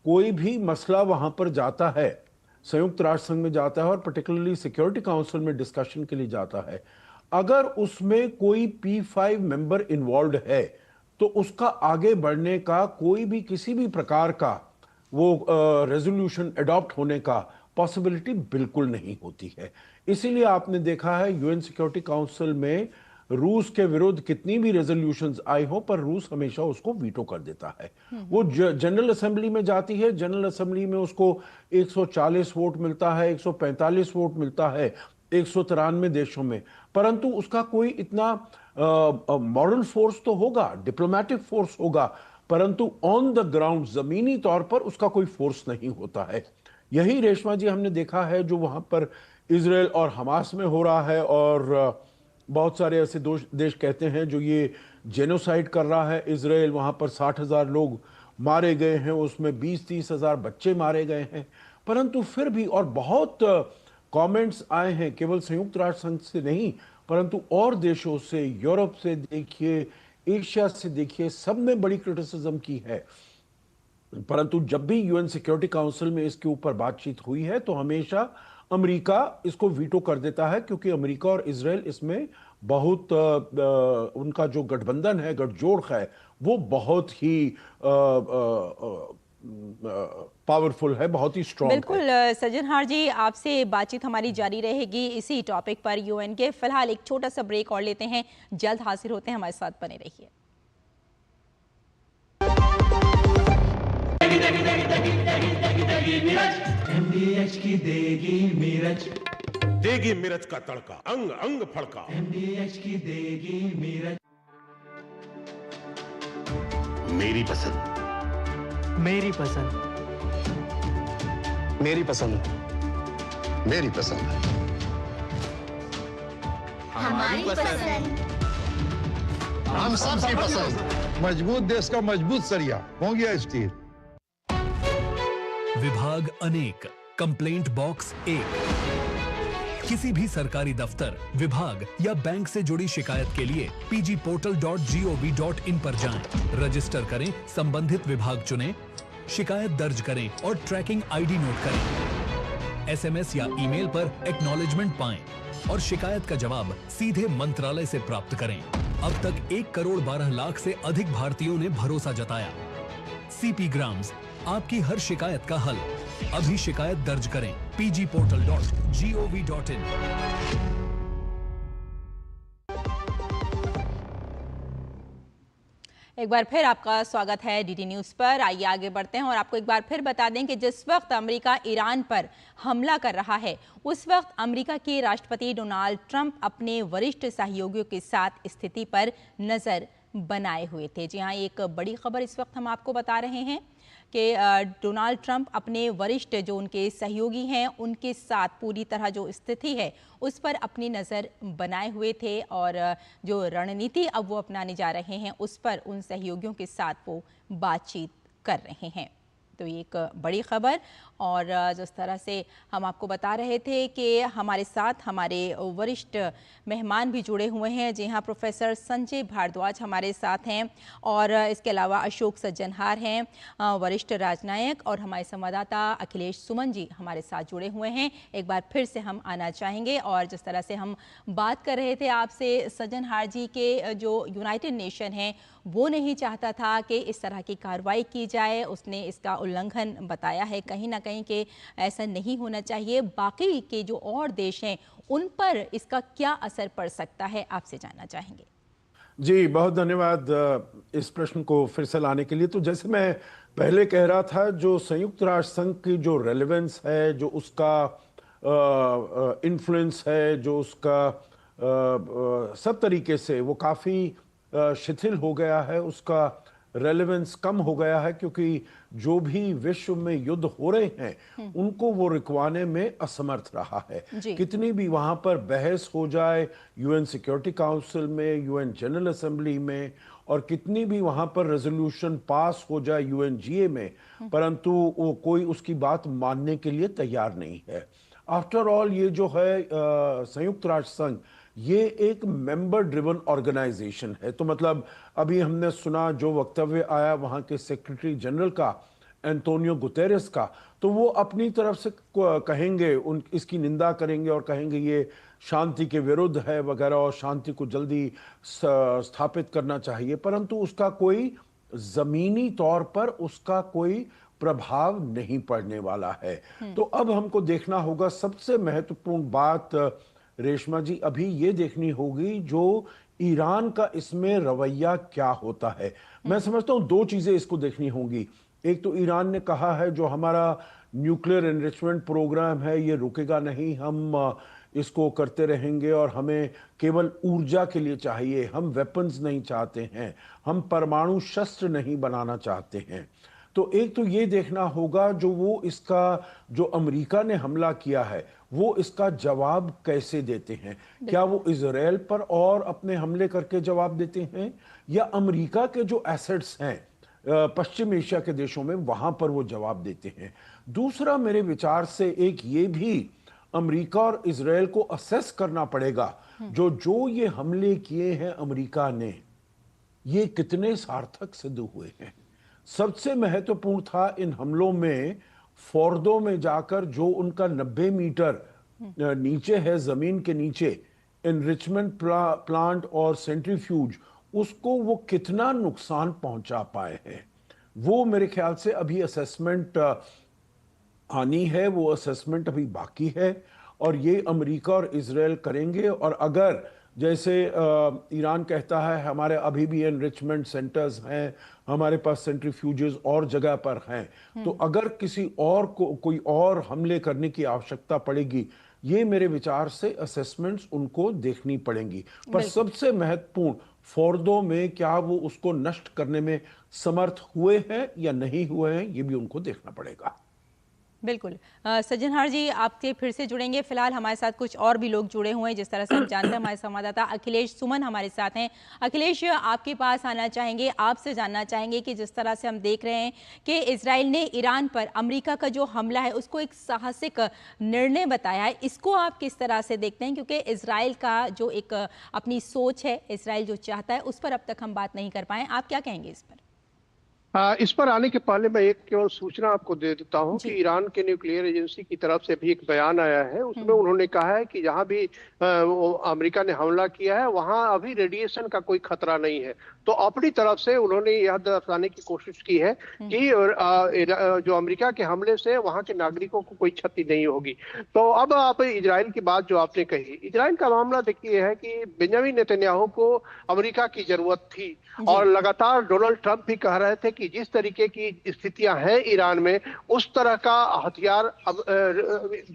कोई भी मसला वहां पर जाता है, संयुक्त राष्ट्र संघ में जाता है और पर्टिकुलरली सिक्योरिटी काउंसिल में डिस्कशन के लिए जाता है, अगर उसमें कोई P5 मेंबर इन्वॉल्व है तो उसका आगे बढ़ने का कोई भी किसी भी प्रकार का वो रेजोल्यूशन अडॉप्ट होने का पॉसिबिलिटी बिल्कुल नहीं होती है। इसीलिए आपने देखा है यूएन सिक्योरिटी काउंसिल में रूस के विरुद्ध कितनी भी रेजोल्यूशंस आई हो, पर रूस हमेशा उसको वीटो कर देता है। वो जनरल असेंबली में जाती है, जनरल असेंबली में उसको 140 वोट मिलता है, 145 वोट मिलता है 193 देशों में, परंतु उसका कोई इतना मॉरल फोर्स तो होगा, डिप्लोमेटिक फोर्स होगा, परंतु ऑन द ग्राउंड, जमीनी तौर पर उसका कोई फोर्स नहीं होता है। यही रेशमा जी हमने देखा है जो वहां पर इजराइल और हमास में हो रहा है, और बहुत सारे ऐसे देश कहते हैं जो ये जेनोसाइड कर रहा है। इजराइल, वहां पर 60,000 लोग मारे गए हैं, उसमें 20-30 हजार बच्चे मारे गए हैं, परंतु फिर भी, और बहुत कमेंट्स आए हैं केवल संयुक्त राष्ट्र संघ से नहीं परंतु और देशों से, यूरोप से देखिए, एशिया से देखिए, सब ने बड़ी क्रिटिसिज्म की है। परंतु जब भी यूएन सिक्योरिटी काउंसिल में इसके ऊपर बातचीत हुई है तो हमेशा अमेरिका इसको वीटो कर देता है, क्योंकि अमेरिका और इजराइल इसमें बहुत उनका जो गठबंधन है, गठजोड़ है, वो बहुत ही पावरफुल है, बहुत ही स्ट्रॉन्ग है। बिल्कुल सज्जनहार जी, आपसे बातचीत हमारी जारी रहेगी इसी टॉपिक पर यूएन के। फिलहाल एक छोटा सा ब्रेक और लेते हैं, जल्द हाजिर होते हैं, हमारे साथ बने रहिए। MDH की देगी मिर्च, देगी मिर्च का तड़का, अंग अंग फड़का। MDH की देगी मिर्च। मेरी पसंद, मेरी पसंद, मेरी पसंद, मेरी पसंद, हमारी पसंद, हम सबकी पसंद। मजबूत देश का मजबूत सरिया हो गया स्टील। विभाग अनेक, कंप्लेंट बॉक्स 1। किसी भी सरकारी दफ्तर, विभाग या बैंक से जुड़ी शिकायत के लिए pgportal.gov.in पर जाएं, रजिस्टर करें, संबंधित विभाग चुनें, शिकायत दर्ज करें और ट्रैकिंग आईडी नोट करें। एसएमएस या ईमेल पर एक्नॉलेजमेंट पाएं और शिकायत का जवाब सीधे मंत्रालय से प्राप्त करें। अब तक 1 करोड़ 12 लाख से अधिक भारतीयों ने भरोसा जताया। सीपी ग्राम्स, आपकी हर शिकायत का हल। अभी शिकायत दर्ज करें pgportal.gov.in। एक बार फिर आपका स्वागत है डीडी न्यूज़ पर। आइए आगे बढ़ते हैं और आपको एक बार फिर बता दें कि जिस वक्त अमेरिका ईरान पर हमला कर रहा है, उस वक्त अमेरिका के राष्ट्रपति डोनाल्ड ट्रंप अपने वरिष्ठ सहयोगियों के साथ स्थिति पर नज़र बनाए हुए थे। जी हाँ, एक बड़ी खबर इस वक्त हम आपको बता रहे हैं कि डोनाल्ड ट्रंप अपने वरिष्ठ जो उनके सहयोगी हैं उनके साथ पूरी तरह जो स्थिति है उस पर अपनी नज़र बनाए हुए थे, और जो रणनीति अब वो अपनाने जा रहे हैं उस पर उन सहयोगियों के साथ वो बातचीत कर रहे हैं। तो ये एक बड़ी खबर। और जिस तरह से हम आपको बता रहे थे कि हमारे साथ हमारे वरिष्ठ मेहमान भी जुड़े हुए हैं। जी हाँ, प्रोफेसर संजय भारद्वाज हमारे साथ हैं और इसके अलावा अशोक सज्जनहार हैं वरिष्ठ राजनयिक, और हमारे संवाददाता अखिलेश सुमन जी हमारे साथ जुड़े हुए हैं। एक बार फिर से हम आना चाहेंगे और जिस तरह से हम बात कर रहे थे आपसे सज्जनहार जी के जो यूनाइटेड नेशन है वो नहीं चाहता था कि इस तरह की कार्रवाई की जाए, उसने इसका उल्लंघन बताया है कहीं ना कहीं कि ऐसा नहीं होना चाहिए। बाकी के जो और देश हैं उन पर इसका क्या असर पड़ सकता है, आपसे जानना चाहेंगे। जी बहुत धन्यवाद इस प्रश्न को फिर से लाने के लिए। तो जैसे मैं पहले कह रहा था, जो संयुक्त राष्ट्र संघ की जो रेलेवेंस है, जो उसका इन्फ्लुएंस है, जो उसका सब तरीके से वो काफ़ी शिथिल हो गया है, उसका रेलेवेंस कम हो गया है, क्योंकि जो भी विश्व में युद्ध हो रहे हैं उनको वो रुकवाने में असमर्थ रहा है। कितनी भी वहां पर बहस हो जाए यूएन सिक्योरिटी काउंसिल में, यूएन जनरल असेंबली में, और कितनी भी वहां पर रेजोल्यूशन पास हो जाए यूएनजीए में, परंतु वो कोई उसकी बात मानने के लिए तैयार नहीं है। आफ्टर ऑल ये जो है संयुक्त राष्ट्र संघ, ये एक मेंबर ड्रिवन ऑर्गेनाइजेशन है। तो मतलब अभी हमने सुना जो वक्तव्य आया वहाँ के सेक्रेटरी जनरल का, एंटोनियो गुतेरेस का, तो वो अपनी तरफ से कहेंगे, इसकी निंदा करेंगे और कहेंगे ये शांति के विरुद्ध है वगैरह, और शांति को जल्दी स्थापित करना चाहिए, परंतु उसका कोई जमीनी तौर पर उसका कोई प्रभाव नहीं पड़ने वाला है। तो अब हमको देखना होगा, सबसे महत्वपूर्ण बात रेशमा जी अभी ये देखनी होगी जो ईरान का इसमें रवैया क्या होता है। मैं समझता हूँ दो चीजें इसको देखनी होंगी। एक तो ईरान ने कहा है जो हमारा न्यूक्लियर एनरिचमेंट प्रोग्राम है ये रुकेगा नहीं, हम इसको करते रहेंगे और हमें केवल ऊर्जा के लिए चाहिए, हम वेपन्स नहीं चाहते हैं, हम परमाणु शस्त्र नहीं बनाना चाहते हैं। तो एक तो ये देखना होगा जो वो इसका जो अमेरिका ने हमला किया है वो इसका जवाब कैसे देते हैं। क्या वो इजराइल पर और अपने हमले करके जवाब देते हैं, या अमेरिका के जो एसेट्स हैं पश्चिम एशिया के देशों में वहां पर वो जवाब देते हैं। दूसरा मेरे विचार से एक ये भी अमेरिका और इजराइल को असेस करना पड़ेगा जो ये हमले किए हैं अमेरिका ने, ये कितने सार्थक सिद्ध हुए हैं। सबसे महत्वपूर्ण था इन हमलों में फोर्दो में जाकर जो उनका 90 मीटर नीचे है, जमीन के नीचे एनरिचमेंट प्लांट और सेंट्रीफ्यूज, उसको वो कितना नुकसान पहुंचा पाए हैं, वो मेरे ख्याल से अभी असेसमेंट आनी है, वो असेसमेंट अभी बाकी है और ये अमेरिका और इजराइल करेंगे। और अगर जैसे ईरान कहता है हमारे अभी भी एनरिचमेंट सेंटर्स हैं, हमारे पास सेंट्रीफ्यूजेस और जगह पर हैं, तो अगर किसी और को कोई और हमले करने की आवश्यकता पड़ेगी, ये मेरे विचार से असेसमेंट्स उनको देखनी पड़ेंगी। पर सबसे महत्वपूर्ण, फोर्दो में क्या वो उसको नष्ट करने में समर्थ हुए हैं या नहीं हुए हैं, ये भी उनको देखना पड़ेगा। बिल्कुल। सज्जनहार जी आपके फिर से जुड़ेंगे। फिलहाल हमारे साथ कुछ और भी लोग जुड़े हुए हैं, जिस तरह से हम जानते हैं हमारे संवाददाता अखिलेश सुमन हमारे साथ हैं। अखिलेश, आपके पास आना चाहेंगे, आपसे जानना चाहेंगे कि जिस तरह से हम देख रहे हैं कि इजराइल ने ईरान पर अमेरिका का जो हमला है उसको एक साहसिक निर्णय बताया है, इसको आप किस तरह से देखते हैं? क्योंकि इजराइल का जो एक अपनी सोच है, इजराइल जो चाहता है उस पर अब तक हम बात नहीं कर पाए, आप क्या कहेंगे इस पर? इस पर आने के पहले मैं एक केवल सूचना आपको दे देता हूं कि ईरान के न्यूक्लियर एजेंसी की तरफ से भी एक बयान आया है। उसमें उन्होंने कहा है कि जहां भी अमेरिका ने हमला किया है वहां अभी रेडिएशन का कोई खतरा नहीं है। तो अपनी तरफ से उन्होंने यह दर्शाने की कोशिश की है कि जो अमेरिका के हमले से वहां के नागरिकों को कोई क्षति नहीं होगी। तो अब आप इजराइल की बात जो आपने कही, इजराइल का मामला देखिए है कि बेंजामिन नेतन्याहू को अमेरिका की जरूरत थी और लगातार डोनाल्ड ट्रंप भी कह रहे थे कि जिस तरीके की स्थितियां हैं ईरान में उस तरह का हथियार अब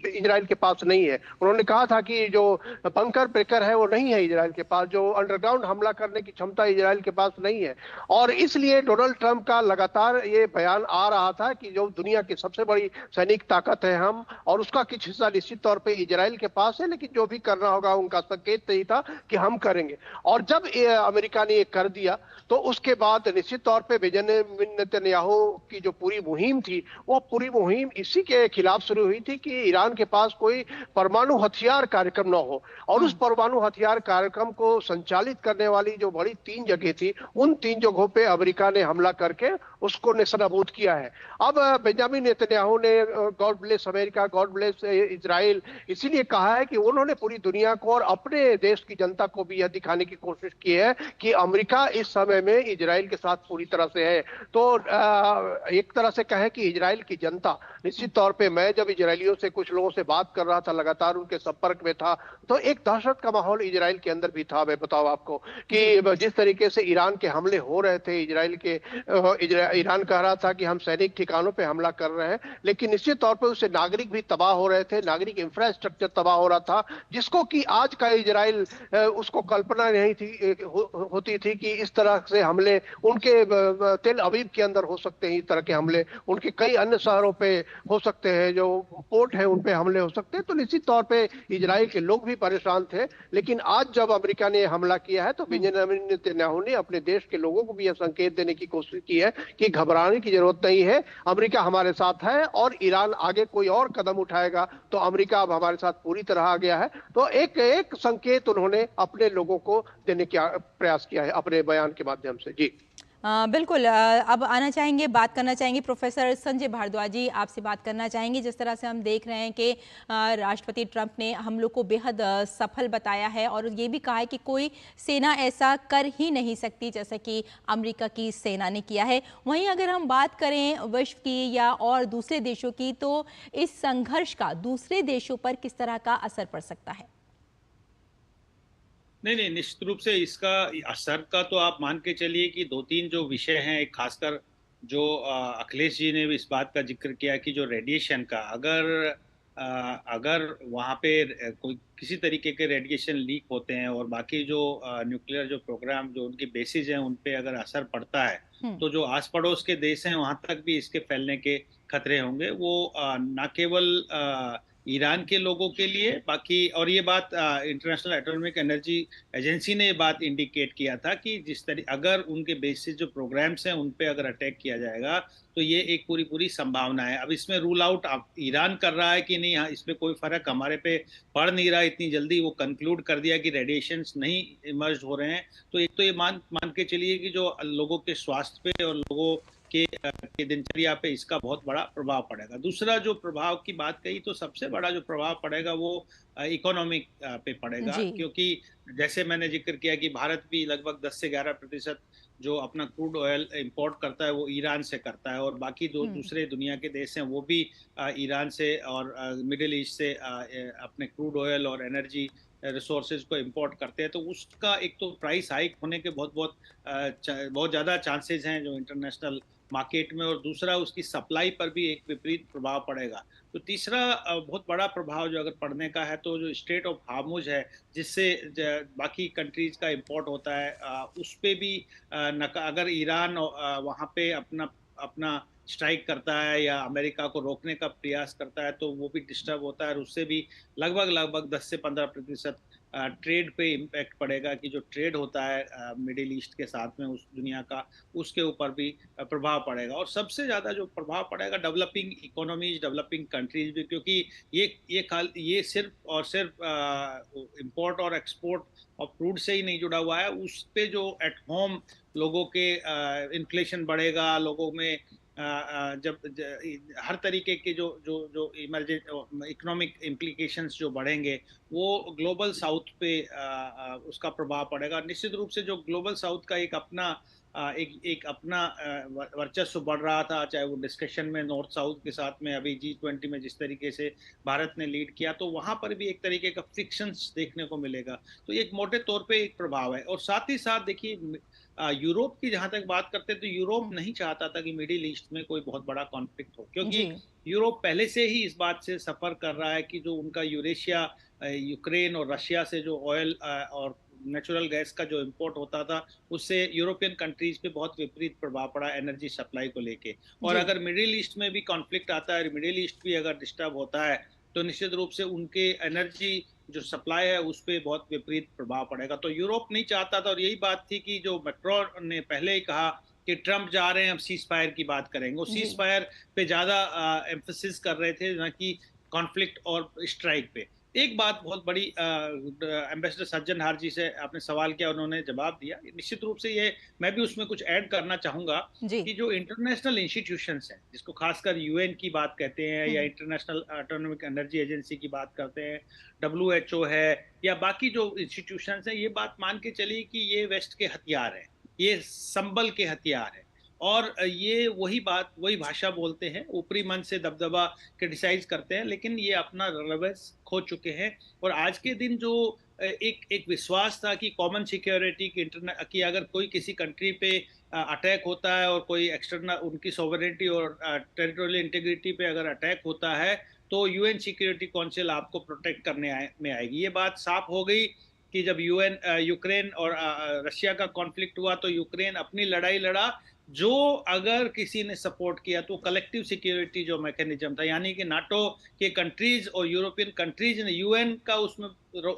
इजराइल के पास नहीं है। उन्होंने कहा था कि जो बंकर ब्रेकर है वो नहीं है इजराइल के पास, जो अंडरग्राउंड हमला करने की क्षमता इजराइल के पास नहीं है। और इसलिए डोनाल्ड ट्रंप का लगातार ये बयान आ रहा था कि जो दुनिया की सबसे बड़ी सैनिक ताकत है हम, और उसका कुछ हिस्सा निश्चित तौर पे इजराइल के पास है, लेकिन जो भी करना होगा उनका संकेत यही था कि हम करेंगे। और जब अमेरिका ने ये कर दिया तो उसके बाद निश्चित तौर पे बेंजामिन नेतन्याहू की जो पूरी मुहिम थी, वो पूरी मुहिम इसी के खिलाफ शुरू हुई थी कि ईरान के पास कोई परमाणु हथियार कार्यक्रम न हो। और उस परमाणु हथियार कार्यक्रम को संचालित करने वाली जो बड़ी 3 जगह थी, उन 3 जगहों पे अमेरिका ने हमला करके उसको नेस्तनाबूद किया है। अब बेंजामिन नेतन्याहू ने God bless America, God bless Israel इसीलिए कहा है कि उन्होंने पूरी दुनिया को और अपने देश की जनता को भी यह दिखाने की कोशिश की है कि अमेरिका इस समय में इजराइल के साथ पूरी तरह से है। तो एक तरह से कहे कि इजराइल की जनता निश्चित तौर पे, मैं जब इजरायलियों से कुछ लोगों से बात कर रहा था, लगातार उनके संपर्क में था, तो एक दहशत का माहौल इजराइल के अंदर भी था। मैं बताऊं आपको कि जिस तरीके से ईरान के हमले हो रहे थे, ईरान कह रहा था कि हम सैनिक ठिकानों पे हमला कर रहे हैं, लेकिन निश्चित तौर पे उससे नागरिक भी तबाह हो रहे थे, नागरिक इंफ्रास्ट्रक्चर तबाह हो रहा था, जिसको कि आज का इजराइल उसको कल्पना नहीं थी होती थी कि इस तरह से हमले उनके तेल अवीव के अंदर हो सकते हैं। इस तरह के हमले उनके कई अन्य शहरों पे हो सकते हैं, जो पोर्ट है उन पे हमले हो सकते हैं। तो निश्चित तौर पे इजराइल के लोग भी परेशान थे। लेकिन आज जब अमेरिका ने हमला किया है तो बेंजामिन नेतन्याहू ने अपने देश के लोगों को भी यह संकेत देने की कोशिश की है कि घबराने की जरूरत नहीं है, अमेरिका हमारे साथ है, और ईरान आगे कोई और कदम उठाएगा तो अमेरिका अब हमारे साथ पूरी तरह आ गया है। तो एक संकेत उन्होंने अपने लोगों को देने का प्रयास किया है अपने बयान के माध्यम से। जी बिल्कुल। अब आना चाहेंगे, बात करना चाहेंगे प्रोफेसर संजय भारद्वाज जी, आपसे बात करना चाहेंगे। जिस तरह से हम देख रहे हैं कि राष्ट्रपति ट्रंप ने हमलों को बेहद सफल बताया है और ये भी कहा है कि कोई सेना ऐसा कर ही नहीं सकती जैसा कि अमेरिका की सेना ने किया है। वहीं अगर हम बात करें विश्व की या और दूसरे देशों की, तो इस संघर्ष का दूसरे देशों पर किस तरह का असर पड़ सकता है? नहीं, निश्चित रूप से इसका असर का तो आप मान के चलिए कि 2-3 जो विषय हैं, एक खासकर जो अखिलेश जी ने भी इस बात का जिक्र किया कि जो रेडिएशन का, अगर वहाँ पे कोई किसी तरीके के रेडिएशन लीक होते हैं और बाकी जो न्यूक्लियर जो प्रोग्राम जो उनके बेसिस हैं उन पे अगर असर पड़ता है, तो जो आस पड़ोस के देश हैं वहाँ तक भी इसके फैलने के खतरे होंगे। वो न केवल ईरान के लोगों के लिए, बाकी, और ये बात इंटरनेशनल एटॉमिक एनर्जी एजेंसी ने ये बात इंडिकेट किया था कि जिस तरह अगर उनके बेसिस जो प्रोग्राम्स हैं उन पे अगर अटैक किया जाएगा तो ये एक पूरी संभावना है। अब इसमें रूल आउट ईरान कर रहा है कि नहीं, हाँ, इसमें कोई फर्क हमारे पे पड़ नहीं रहा। इतनी जल्दी वो कंक्लूड कर दिया कि रेडिएशंस नहीं इमर्ज हो रहे हैं। तो एक तो ये मान के चलिए कि जो लोगों के स्वास्थ्य पे और लोगों के दिनचर्या पे इसका बहुत बड़ा प्रभाव पड़ेगा। दूसरा जो प्रभाव की बात कही, तो सबसे बड़ा जो प्रभाव पड़ेगा वो इकोनॉमिक पे पड़ेगा, क्योंकि जैसे मैंने जिक्र किया कि भारत भी लगभग 10 से 11% जो अपना क्रूड ऑयल इंपोर्ट करता है वो ईरान से करता है, और बाकी जो दूसरे दुनिया के देश हैं वो भी ईरान से और मिडिल ईस्ट से अपने क्रूड ऑयल और एनर्जी रिसोर्सेज को इंपोर्ट करते हैं। तो उसका एक तो प्राइस हाइक होने के बहुत ज़्यादा चांसेस हैं जो इंटरनेशनल मार्केट में, और दूसरा उसकी सप्लाई पर भी एक विपरीत प्रभाव पड़ेगा। तो तीसरा बहुत बड़ा प्रभाव जो अगर पड़ने का है, तो जो स्ट्रेट ऑफ हार्मुज है जिससे बाकी कंट्रीज का इंपोर्ट होता है, उस पे भी अगर ईरान वहाँ पे अपना स्ट्राइक करता है या अमेरिका को रोकने का प्रयास करता है, तो वो भी डिस्टर्ब होता है, और उससे भी लगभग 10 से 15% ट्रेड पे इम्पैक्ट पड़ेगा कि जो ट्रेड होता है मिडिल ईस्ट के साथ में उस दुनिया का, उसके ऊपर भी प्रभाव पड़ेगा। और सबसे ज़्यादा जो प्रभाव पड़ेगा डेवलपिंग इकोनॉमीज, डेवलपिंग कंट्रीज भी, क्योंकि ये सिर्फ और सिर्फ इंपोर्ट और एक्सपोर्ट और क्रूड से ही नहीं जुड़ा हुआ है। उस पे जो एट होम लोगों के इन्फ्लेशन बढ़ेगा, लोगों में जब हर तरीके के जो इमरजेंट इकोनॉमिक इम्प्लीकेशंस जो बढ़ेंगे, वो ग्लोबल साउथ पे उसका प्रभाव पड़ेगा। निश्चित रूप से जो ग्लोबल साउथ का एक अपना वर्चस्व बढ़ रहा था, चाहे वो डिस्कशन में नॉर्थ साउथ के साथ में अभी G20 में जिस तरीके से भारत ने लीड किया, तो वहाँ पर भी एक तरीके का फ्रिक्शंस देखने को मिलेगा। तो एक मोटे तौर पे एक प्रभाव है। और साथ ही साथ देखिए, यूरोप की जहां तक बात करते हैं तो यूरोप नहीं चाहता था कि मिडिल ईस्ट में कोई बहुत बड़ा कॉन्फ्लिक्ट हो, क्योंकि यूरोप पहले से ही इस बात से सफर कर रहा है कि जो उनका यूरेशिया, यूक्रेन और रशिया से जो ऑयल और नेचुरल गैस का जो इंपोर्ट होता था उससे यूरोपियन कंट्रीज पे बहुत विपरीत प्रभाव पड़ा एनर्जी सप्लाई को लेके। और अगर मिडिल ईस्ट में भी कॉन्फ्लिक्ट आता है, मिडिल ईस्ट भी अगर डिस्टर्ब होता है तो निश्चित रूप से उनके एनर्जी जो सप्लाई है उस पर बहुत विपरीत प्रभाव पड़ेगा। तो यूरोप नहीं चाहता था, और यही बात थी कि जो मैक्रोन ने पहले ही कहा कि ट्रंप जा रहे हैं, अब सीज फायर की बात करेंगे, वो सीज फायर पे ज्यादा एम्फेसिस कर रहे थे ना कि कॉन्फ्लिक्ट और स्ट्राइक पे। एक बात बहुत बड़ी, एम्बेसडर सज्जन हारजी से आपने सवाल किया, उन्होंने जवाब दिया। निश्चित रूप से ये मैं भी उसमें कुछ ऐड करना चाहूंगा कि जो इंटरनेशनल इंस्टीट्यूशंस हैं, जिसको खासकर यूएन की बात कहते हैं या इंटरनेशनल एटॉमिक एनर्जी एजेंसी की बात करते हैं, WHO है या बाकी जो इंस्टीट्यूशंस हैं, ये बात मान के चलिए कि ये वेस्ट के हथियार हैं, ये संबल के हथियार हैं, और ये वही भाषा बोलते हैं, ऊपरी मन से दबदबा क्रिटिसाइज करते हैं, लेकिन ये अपना रेलेवेंस खो चुके हैं। और आज के दिन जो एक विश्वास था कि कॉमन सिक्योरिटी की अगर कोई किसी कंट्री पे अटैक होता है और कोई एक्सटर्नल उनकी सॉवरेनिटी और टेरिटोरियल इंटीग्रिटी पे अगर अटैक होता है तो यूएन सिक्योरिटी काउंसिल आपको प्रोटेक्ट करने में आएगी। ये बात साफ हो गई कि जब यूक्रेन और रशिया का कॉन्फ्लिक्ट हुआ तो यूक्रेन अपनी लड़ाई लड़ा, जो अगर किसी ने सपोर्ट किया तो कलेक्टिव सिक्योरिटी जो मैकेनिज्म था, यानी कि नाटो के कंट्रीज और यूरोपियन कंट्रीज ने, यूएन का उसमें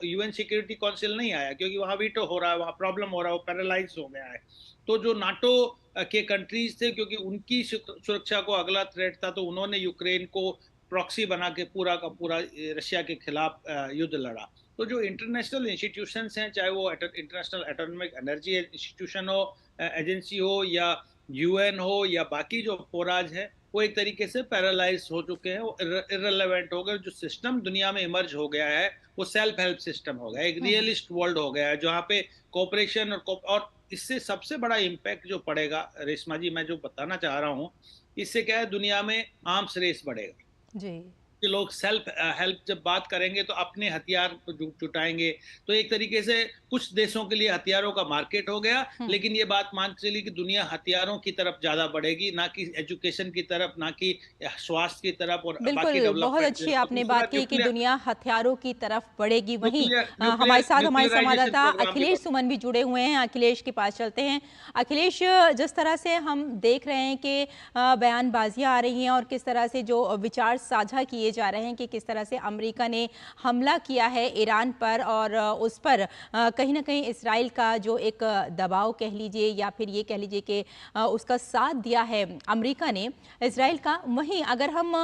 यूएन सिक्योरिटी काउंसिल नहीं आया क्योंकि वहां वीटो हो रहा है, वहां प्रॉब्लम हो रहा है, वो पैरालाइज हो गया है। तो जो नाटो के कंट्रीज थे, क्योंकि उनकी सुरक्षा को अगला थ्रेट था, तो उन्होंने यूक्रेन को प्रॉक्सी बना के पूरा का पूरा रशिया के खिलाफ युद्ध लड़ा। तो जो इंटरनेशनल इंस्टीट्यूशंस हैं, चाहे वो इंटरनेशनल एटॉमिक एनर्जी इंस्टीट्यूशन हो, एजेंसी हो, या यूएन हो, या बाकी जो फोराज है, वो एक तरीके से पैरालाइज हो चुके हैं, वो इररिलेवेंट हो गए। जो सिस्टम दुनिया में इमर्ज हो गया है वो सेल्फ हेल्प सिस्टम हो गया, एक रियलिस्ट वर्ल्ड हो गया है, जहाँ पे कोऑपरेशन और इससे सबसे बड़ा इम्पैक्ट जो पड़ेगा, रेशमा जी मैं जो बताना चाह रहा हूँ, इससे क्या है, दुनिया में आर्म्स रेस बढ़ेगा जी। कि लोग सेल्फ हेल्प जब बात करेंगे तो अपने हथियार जुटाएंगे, तो एक तरीके से कुछ देशों के लिए हथियारों का मार्केट हो गया। लेकिन ये बात मान चली कि दुनिया हथियारों की तरफ ज्यादा बढ़ेगी, ना कि एजुकेशन की तरफ, ना कि स्वास्थ्य की तरफ और बाकी डेवलपमेंट। बहुत अच्छी आपने बात की कि दुनिया हथियारों की तरफ बढ़ेगी। वहीं हमारे साथ हमारे संवाददाता अखिलेश सुमन भी जुड़े हुए हैं, अखिलेश के पास चलते हैं। अखिलेश, जिस तरह से हम देख रहे हैं कि बयानबाजियां आ रही हैं और किस तरह से जो विचार साझा किए जा रहे हैं कि किस तरह से अमेरिका ने हमला किया है ईरान पर और उस पर कहीं ना कहीं इजराइल का जो एक दबाव कह लीजिए या फिर ये कह लीजिए कि उसका साथ दिया है अमेरिका ने इजराइल का। वहीं अगर हम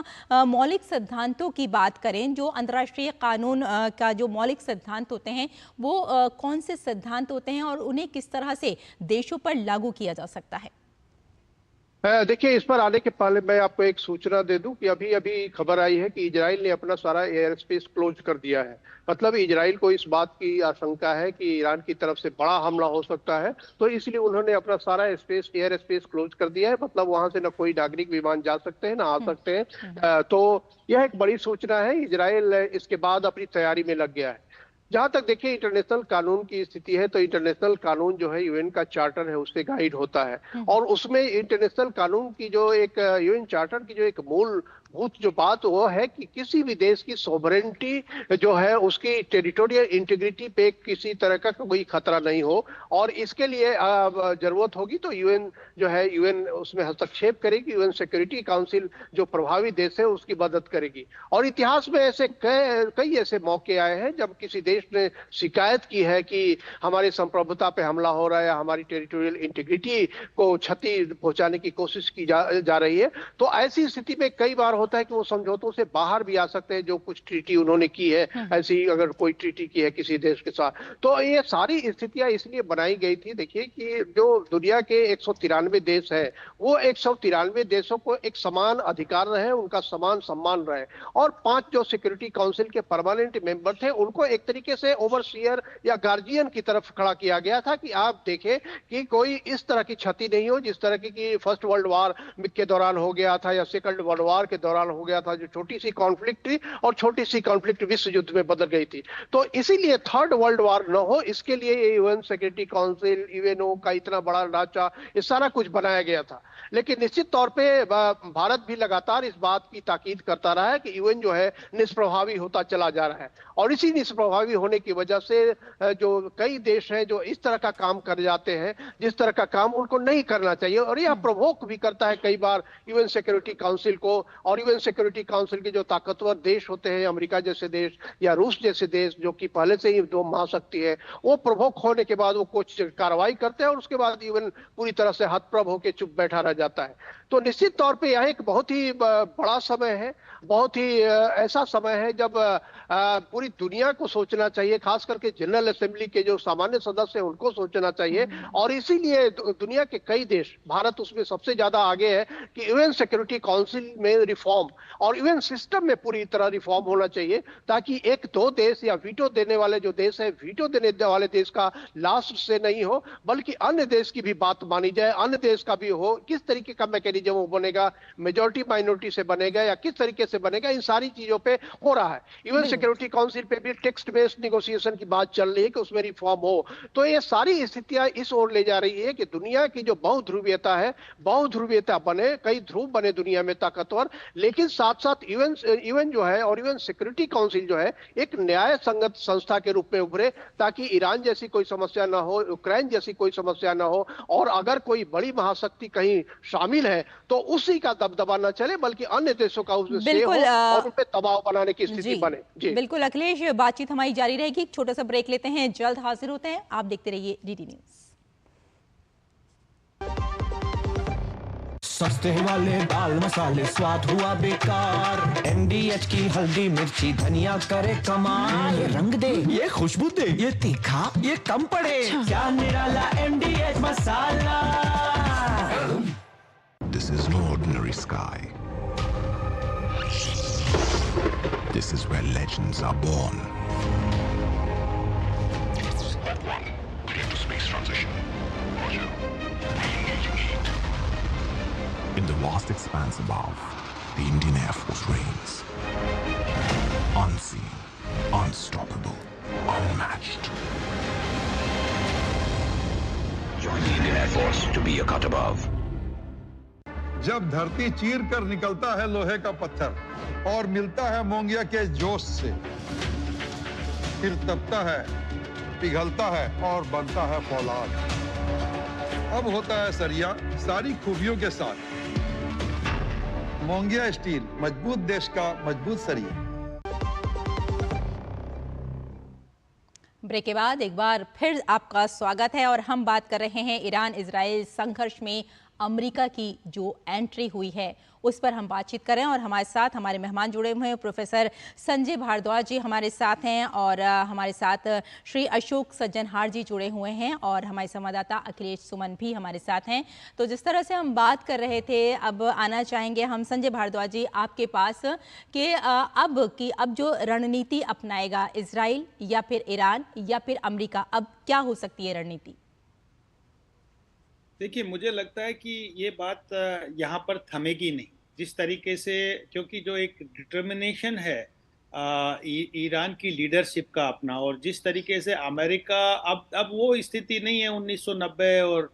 मौलिक सिद्धांतों की बात करें, जो अंतर्राष्ट्रीय कानून का जो मौलिक सिद्धांत होते हैं वो कौन से सिद्धांत होते हैं और उन्हें किस तरह से देशों पर लागू किया जा सकता है? देखिए, इस पर आने के पहले मैं आपको एक सूचना दे दूं कि अभी अभी खबर आई है कि इजराइल ने अपना सारा एयर स्पेस क्लोज कर दिया है। मतलब इजराइल को इस बात की आशंका है कि ईरान की तरफ से बड़ा हमला हो सकता है, तो इसलिए उन्होंने अपना सारा एयर स्पेस क्लोज कर दिया है। मतलब वहां से न कोई नागरिक विमान जा सकते हैं, ना आ सकते हैं। तो यह एक बड़ी सूचना है। इजराइल इसके बाद अपनी तैयारी में लग गया है। जहां तक देखिए इंटरनेशनल कानून की स्थिति है, तो इंटरनेशनल कानून जो है यूएन का चार्टर है उससे गाइड होता है, और उसमें इंटरनेशनल कानून की जो एक यूएन चार्टर की जो एक मूलभूत जो बात वो है कि किसी भी देश की सोवरेनिटी जो है उसकी टेरिटोरियल इंटीग्रिटी पे किसी तरह का कोई खतरा नहीं हो, और इसके लिए जरूरत होगी तो यूएन जो है यूएन उसमें हस्तक्षेप करेगी। यूएन सिक्योरिटी काउंसिल जो प्रभावी देश है उसकी मदद करेगी। और इतिहास में ऐसे कई ऐसे मौके आए हैं जब किसी देश ने शिकायत की है कि हमारी संप्रभुता पे हमला हो रहा है, हमारी टेरिटोरियल इंटीग्रिटी को क्षति पहुंचाने की कोशिश की जा रही है। तो ऐसी स्थिति में कई बार होता है कि वो समझौतों से बाहर भी आ सकते हैं, जो कुछ ट्रीटी उन्होंने की है, ऐसी अगर कोई ट्रीटी की है किसी देश के साथ। तो ये सारी स्थितियां इसलिए बनाई गई थी, देखिए कि जो दुनिया के 193 देश है, वो 193 देशों को एक समान अधिकार रहे, उनका समान सम्मान रहे, और 5 जो सिक्योरिटी काउंसिल के परमानेंट मेंबर थे उनको एक तरीके से ओवरसीयर या गार्जियन की तरफ खड़ा किया गया था कि आप देखें कि कोई इस तरह की क्षति नहीं हो जिस तरह की फर्स्ट वर्ल्ड वॉर के दौरान हो गया था या सेकंड वर्ल्ड वॉर के दौरान हो गया था, जो छोटी सी कॉन्फ्लिक्ट थी और छोटी सी कॉन्फ्लिक्ट विश्व युद्ध में बदल गई थी। तो इसीलिए थर्ड वर्ल्ड वॉर न हो, इसके लिए ये यूएन सिक्योरिटी काउंसिल, यूएनओ का इतना बड़ा ढांचा, ये सारा कुछ बनाया गया था। लेकिन निश्चित तौर पे भारत भी लगातार इस बात की ताकीद करता रहा है कि यूएन जो है निष्प्रभावी होता चला जा रहा है, और इसी निष्प्रभावी होने की वजह से जो कई देश हैं जो इस तरह का काम कर जाते हैं जिस तरह का काम उनको नहीं करना चाहिए, और यह प्रोवोक भी करता है कई बार यूएन सिक्योरिटी काउंसिल को। और यूएन सिक्योरिटी काउंसिल के जो ताकतवर देश होते हैं, अमेरिका जैसे देश या रूस जैसे देश, जो कि पहले से ही दो महाशक्ति है, वो प्रोवोक होने के बाद वो कुछ कार्रवाई करते हैं और उसके बाद यूएन पूरी तरह से हतप्रभ होकर चुप बैठा रह जाता है। तो निश्चित तौर पे यह एक बहुत ही बड़ा समय है, बहुत ही ऐसा समय है जब पूरी दुनिया को सोचना चाहिए, खास करके जनरल असेंबली के जो सामान्य सदस्य हैं उनको सोचना चाहिए। और इसीलिए दुनिया के कई देश, भारत उसमें सबसे ज्यादा आगे है कि यूएन सिक्योरिटी काउंसिल में रिफॉर्म और यूएन सिस्टम में पूरी तरह रिफॉर्म होना चाहिए, ताकि एक दो देश या वीटो देने वाले जो देश है, वीटो देने वाले देश का लास्ट से नहीं हो, बल्कि अन्य देश की भी बात मानी जाए, अन्य देश का भी हो। किस तरीके का मैकेनिज्म वो बनेगा, मेजॉरिटी माइनॉरिटी से बनेगा या किस तरीके से बनेगा, इन सारी चीजों पे हो रहा है। यूएन सिक्योरिटी काउंसिल पे भी टेक्स्ट बेस्ड नेगोशिएशन की बात चल रही है कि उसमें रिफॉर्म हो। तो ये सारी स्थितियां इस ओर ले जा रही है कि दुनिया की जो बहुध्रुवीयता है, बहुध्रुवीयता बने, कई ध्रुव बने दुनिया में ताकतवर, लेकिन साथ साथ यूएन जो है और यूएन सिक्योरिटी काउंसिल जो है एक न्याय संगत संस्था के रूप में उभरे, ताकि ईरान जैसी कोई समस्या ना हो, यूक्रेन जैसी कोई समस्या ना हो, और अगर कोई बड़ी महाशक्ति कहीं शामिल है तो उसी का दबदबा न चले, बल्कि अन्य देशों का उसमें से हो और उन पे दबाव बनाने की स्थिति बने। जी बिल्कुल अखिलेश, बातचीत हमारी जारी रहेगी। एक छोटा सा ब्रेक लेते हैं, जल्द हाजिर होते हैं। आप देखते रहिए डीडी न्यूज। सस्ते वाले दाल मसाले स्वाद हुआ बेकार, एमडीएच की हल्दी मिर्ची धनिया करे कमाल, ये रंग दे, ये खुशबू दे, ये तीखा, ये कम पड़े, क्या निराला एमडीएच मसाला। This is no ordinary sky. This is where legends are born. Squad 1, clear to space transition. Roger. Re-engaging heat. In the vast expanse above, the Indian Air Force reigns. Unseen, unstoppable, unmatched. Join the Indian Air Force to be a cut above. जब धरती चीर कर निकलता है लोहे का पत्थर और मिलता है मोंगिया के जोश से, फिर तपता है, पिघलता है और बनता है फौलाद। अब होता है सरिया सारी खूबियों के साथ। मोंगिया स्टील, मजबूत देश का मजबूत सरिया। ब्रेक के बाद एक बार फिर आपका स्वागत है और हम बात कर रहे हैं ईरान इजराइल संघर्ष में अमेरिका की जो एंट्री हुई है उस पर हम बातचीत करें। और हमारे साथ हमारे मेहमान जुड़े हुए हैं, प्रोफेसर संजय भारद्वाज जी हमारे साथ हैं और हमारे साथ श्री अशोक सज्जनहार जी जुड़े हुए हैं और हमारे संवाददाता अखिलेश सुमन भी हमारे साथ हैं। तो जिस तरह से हम बात कर रहे थे, अब आना चाहेंगे हम संजय भारद्वाज जी आपके पास कि अब जो रणनीति अपनाएगा इजराइल या फिर ईरान या फिर अमेरिका, अब क्या हो सकती है रणनीति? देखिए, मुझे लगता है कि ये बात यहाँ पर थमेगी नहीं, जिस तरीके से, क्योंकि जो एक डिटर्मिनेशन है ईरान की लीडरशिप का अपना, और जिस तरीके से अमेरिका अब वो स्थिति नहीं है 1990 और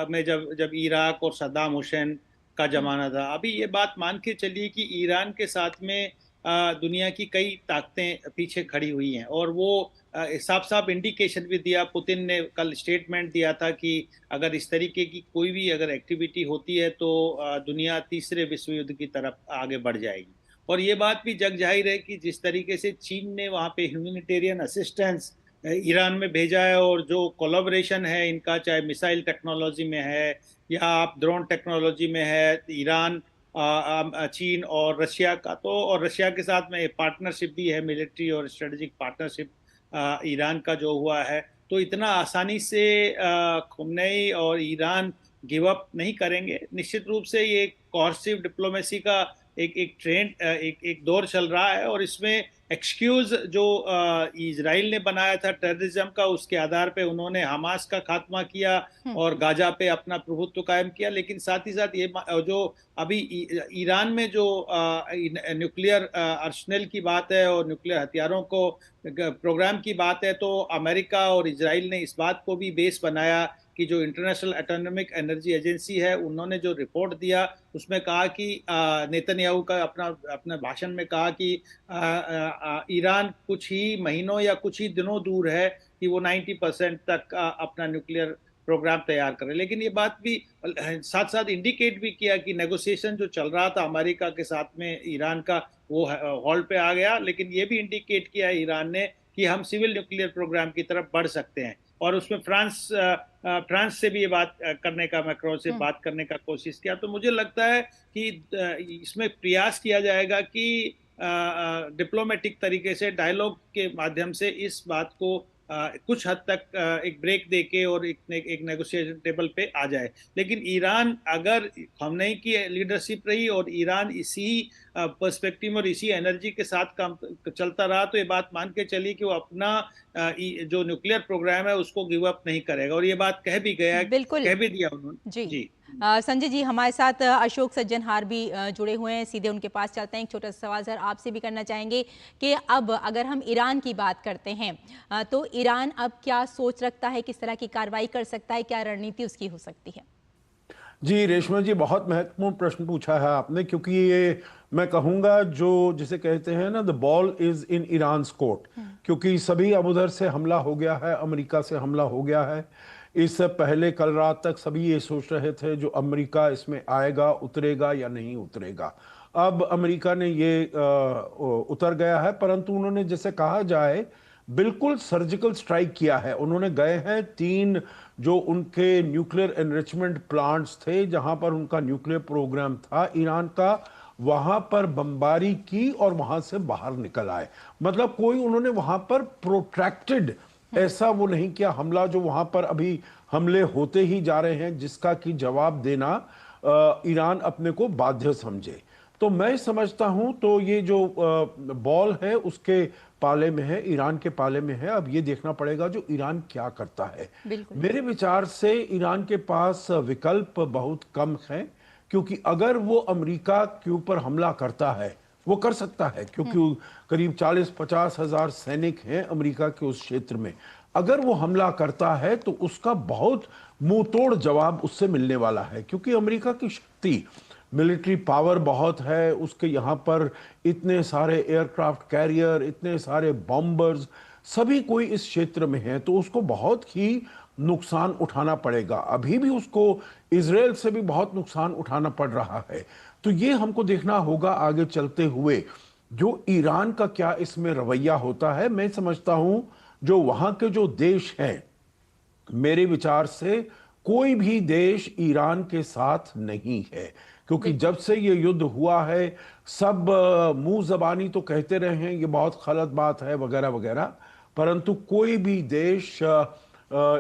में जब इराक और सद्दाम हुसैन का जमाना था। अभी ये बात मान के चलिए कि ईरान के साथ में दुनिया की कई ताकतें पीछे खड़ी हुई हैं, और वो साफ साफ इंडिकेशन भी दिया। पुतिन ने कल स्टेटमेंट दिया था कि अगर इस तरीके की कोई भी अगर एक्टिविटी होती है तो दुनिया तीसरे विश्व युद्ध की तरफ आगे बढ़ जाएगी। और ये बात भी जग जाहिर है कि जिस तरीके से चीन ने वहाँ पे ह्यूमैनिटेरियन असिस्टेंस ईरान में भेजा है, और जो कोलैबोरेशन है इनका, चाहे मिसाइल टेक्नोलॉजी में है या आप ड्रोन टेक्नोलॉजी में है, ईरान चीन और रशिया का, तो और रशिया के साथ में पार्टनरशिप भी है, मिलिट्री और स्ट्रेटेजिक पार्टनरशिप ईरान का जो हुआ है, तो इतना आसानी से खुमनेई और ईरान गिव अप नहीं करेंगे। निश्चित रूप से ये कोऑर्सिव डिप्लोमेसी का एक ट्रेंड एक दौर चल रहा है, और इसमें एक्सक्यूज जो इजराइल ने बनाया था टेररिज्म का, उसके आधार पे उन्होंने हमास का खात्मा किया और गाजा पे अपना प्रभुत्व कायम किया। लेकिन साथ ही साथ ये जो अभी ईरान में जो न्यूक्लियर आर्सेनल की बात है और न्यूक्लियर हथियारों को प्रोग्राम की बात है, तो अमेरिका और इजराइल ने इस बात को भी बेस बनाया कि जो इंटरनेशनल एटॉमिक एनर्जी एजेंसी है, उन्होंने जो रिपोर्ट दिया उसमें कहा कि नेतन्याहू का अपने भाषण में कहा कि ईरान कुछ ही महीनों या कुछ ही दिनों दूर है कि वो 90% तक अपना न्यूक्लियर प्रोग्राम तैयार करे। लेकिन ये बात भी साथ साथ इंडिकेट भी किया कि नेगोशिएशन जो चल रहा था अमेरिका के साथ में ईरान का, वो हॉल्ट पे आ गया। लेकिन ये भी इंडिकेट किया ईरान ने कि हम सिविल न्यूक्लियर प्रोग्राम की तरफ बढ़ सकते हैं, और उसमें फ्रांस से भी ये बात करने का, मैक्रोन से बात करने का कोशिश किया। तो मुझे लगता है कि इसमें प्रयास किया जाएगा कि डिप्लोमेटिक तरीके से, डायलॉग के माध्यम से इस बात को कुछ हद तक एक ब्रेक देके और एक नेगोशिएशन टेबल पे आ जाए। लेकिन ईरान, अगर खमेनी की लीडरशिप रही और ईरान इसी पर्सपेक्टिव और इसी एनर्जी के साथ काम चलता रहा, तो ये बात मान के चली कि वो अपना जो न्यूक्लियर प्रोग्राम है उसको गिव अप नहीं करेगा, और ये बात कह भी गया है, कह भी दिया उन्होंने। जी संजय जी, हमारे साथ अशोक सज्जनहार भी जुड़े हुए हैं, सीधे उनके पास चलते हैं। एक छोटा सा सवाल सर आपसे भी करना चाहेंगे कि अब अगर हम ईरान की बात करते हैं तो ईरान अब क्या सोच रखता है, किस तरह की कार्रवाई कर सकता है, क्या रणनीति उसकी हो सकती है? जी रेशमा जी, बहुत महत्वपूर्ण प्रश्न पूछा है आपने, क्योंकि ये मैं कहूँगा जो जिसे कहते हैं ना, the ball is in Iran court, क्योंकि सभी अब उधर से हमला हो गया है, अमेरिका से हमला हो गया है। इससे पहले कल रात तक सभी ये सोच रहे थे जो अमेरिका इसमें आएगा, उतरेगा या नहीं उतरेगा। अब अमेरिका ने ये उतर गया है, परंतु उन्होंने जैसे कहा जाए बिल्कुल सर्जिकल स्ट्राइक किया है। उन्होंने गए हैं 3 जो उनके न्यूक्लियर एनरिचमेंट प्लांट्स थे, जहां पर उनका न्यूक्लियर प्रोग्राम था ईरान का, वहां पर बमबारी की और वहां से बाहर निकल आए। मतलब कोई उन्होंने वहां पर प्रोट्रैक्टेड ऐसा वो नहीं किया हमला, जो वहां पर अभी हमले होते ही जा रहे हैं, जिसका कि जवाब देना ईरान अपने को बाध्य समझे। तो मैं समझता हूं तो ये जो बॉल है उसके पाले में है, ईरान के पाले में है। अब ये देखना पड़ेगा जो ईरान क्या करता है। मेरे विचार से ईरान के पास विकल्प बहुत कम है, क्योंकि अगर वो अमेरिका के ऊपर हमला करता है, वो कर सकता है, क्योंकि करीब 40-50 हजार सैनिक हैं अमेरिका के उस क्षेत्र में। अगर वो हमला करता है तो उसका बहुत मुंह तोड़ जवाब उससे मिलने वाला है, क्योंकि अमेरिका की शक्ति, मिलिट्री पावर बहुत है, उसके यहाँ पर इतने सारे एयरक्राफ्ट कैरियर, इतने सारे बॉम्बर्स, सभी कोई इस क्षेत्र में है, तो उसको बहुत ही नुकसान उठाना पड़ेगा। अभी भी उसको इजराइल से भी बहुत नुकसान उठाना पड़ रहा है। तो ये हमको देखना होगा आगे चलते हुए जो ईरान का क्या इसमें रवैया होता है। मैं समझता हूं जो वहां के जो देश हैं, मेरे विचार से कोई भी देश ईरान के साथ नहीं है, क्योंकि जब से ये युद्ध हुआ है सब मुंह जबानी तो कहते रहे हैं ये बहुत गलत बात है वगैरह वगैरह, परंतु कोई भी देश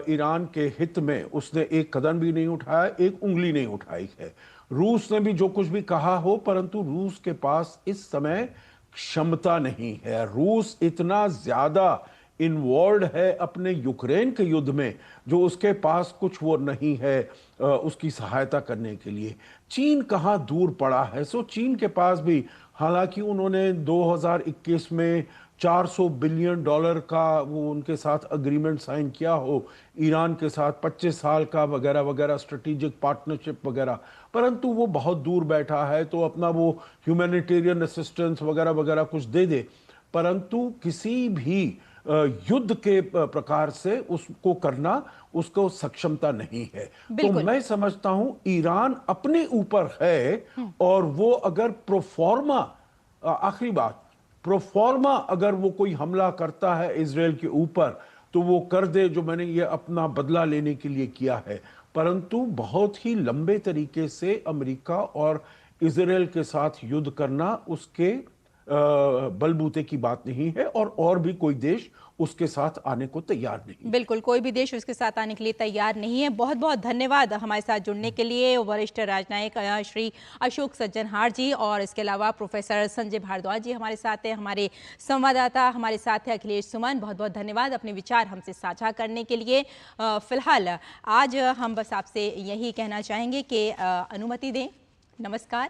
ईरान के हित में उसने एक कदम भी नहीं उठाया, एक उंगली नहीं उठाई है। रूस ने भी जो कुछ भी कहा हो, परंतु रूस के पास इस समय क्षमता नहीं है। रूस इतना ज्यादा इन्वॉल्व है अपने यूक्रेन के युद्ध में, जो उसके पास कुछ वो नहीं है उसकी सहायता करने के लिए। चीन कहाँ दूर पड़ा है, सो चीन के पास भी, हालांकि उन्होंने 2021 में $400 बिलियन का वो उनके साथ अग्रीमेंट साइन किया हो ईरान के साथ, 25 साल का वगैरह वगैरह स्ट्रेटेजिक पार्टनरशिप वगैरह, परंतु वो बहुत दूर बैठा है, तो अपना वो ह्यूमैनिटेरियन असिस्टेंस वगैरह वगैरह कुछ दे दे, परंतु किसी भी युद्ध के प्रकार से उसको करना उसको सक्षमता नहीं है। तो मैं समझता हूं ईरान अपने ऊपर है, और वो अगर प्रोफॉर्मा, आखिरी बात, प्रोफॉर्मा अगर वो कोई हमला करता है इजराइल के ऊपर तो वो कर दे, जो मैंने ये अपना बदला लेने के लिए किया है, परंतु बहुत ही लंबे तरीके से अमेरिका और इजराइल के साथ युद्ध करना उसके बलबूते की बात नहीं है और भी कोई देश उसके साथ आने को तैयार नहीं। बिल्कुल, कोई भी देश उसके साथ आने के लिए तैयार नहीं है। बहुत बहुत धन्यवाद हमारे साथ जुड़ने के लिए वरिष्ठ राजनयिक श्री अशोक सज्जनहार जी, और इसके अलावा प्रोफेसर संजय भारद्वाज जी हमारे साथ हैं, हमारे संवाददाता हमारे साथ हैं अखिलेश सुमन। बहुत बहुत धन्यवाद अपने विचार हमसे साझा करने के लिए। फिलहाल आज हम बस आपसे यही कहना चाहेंगे कि अनुमति दें। नमस्कार।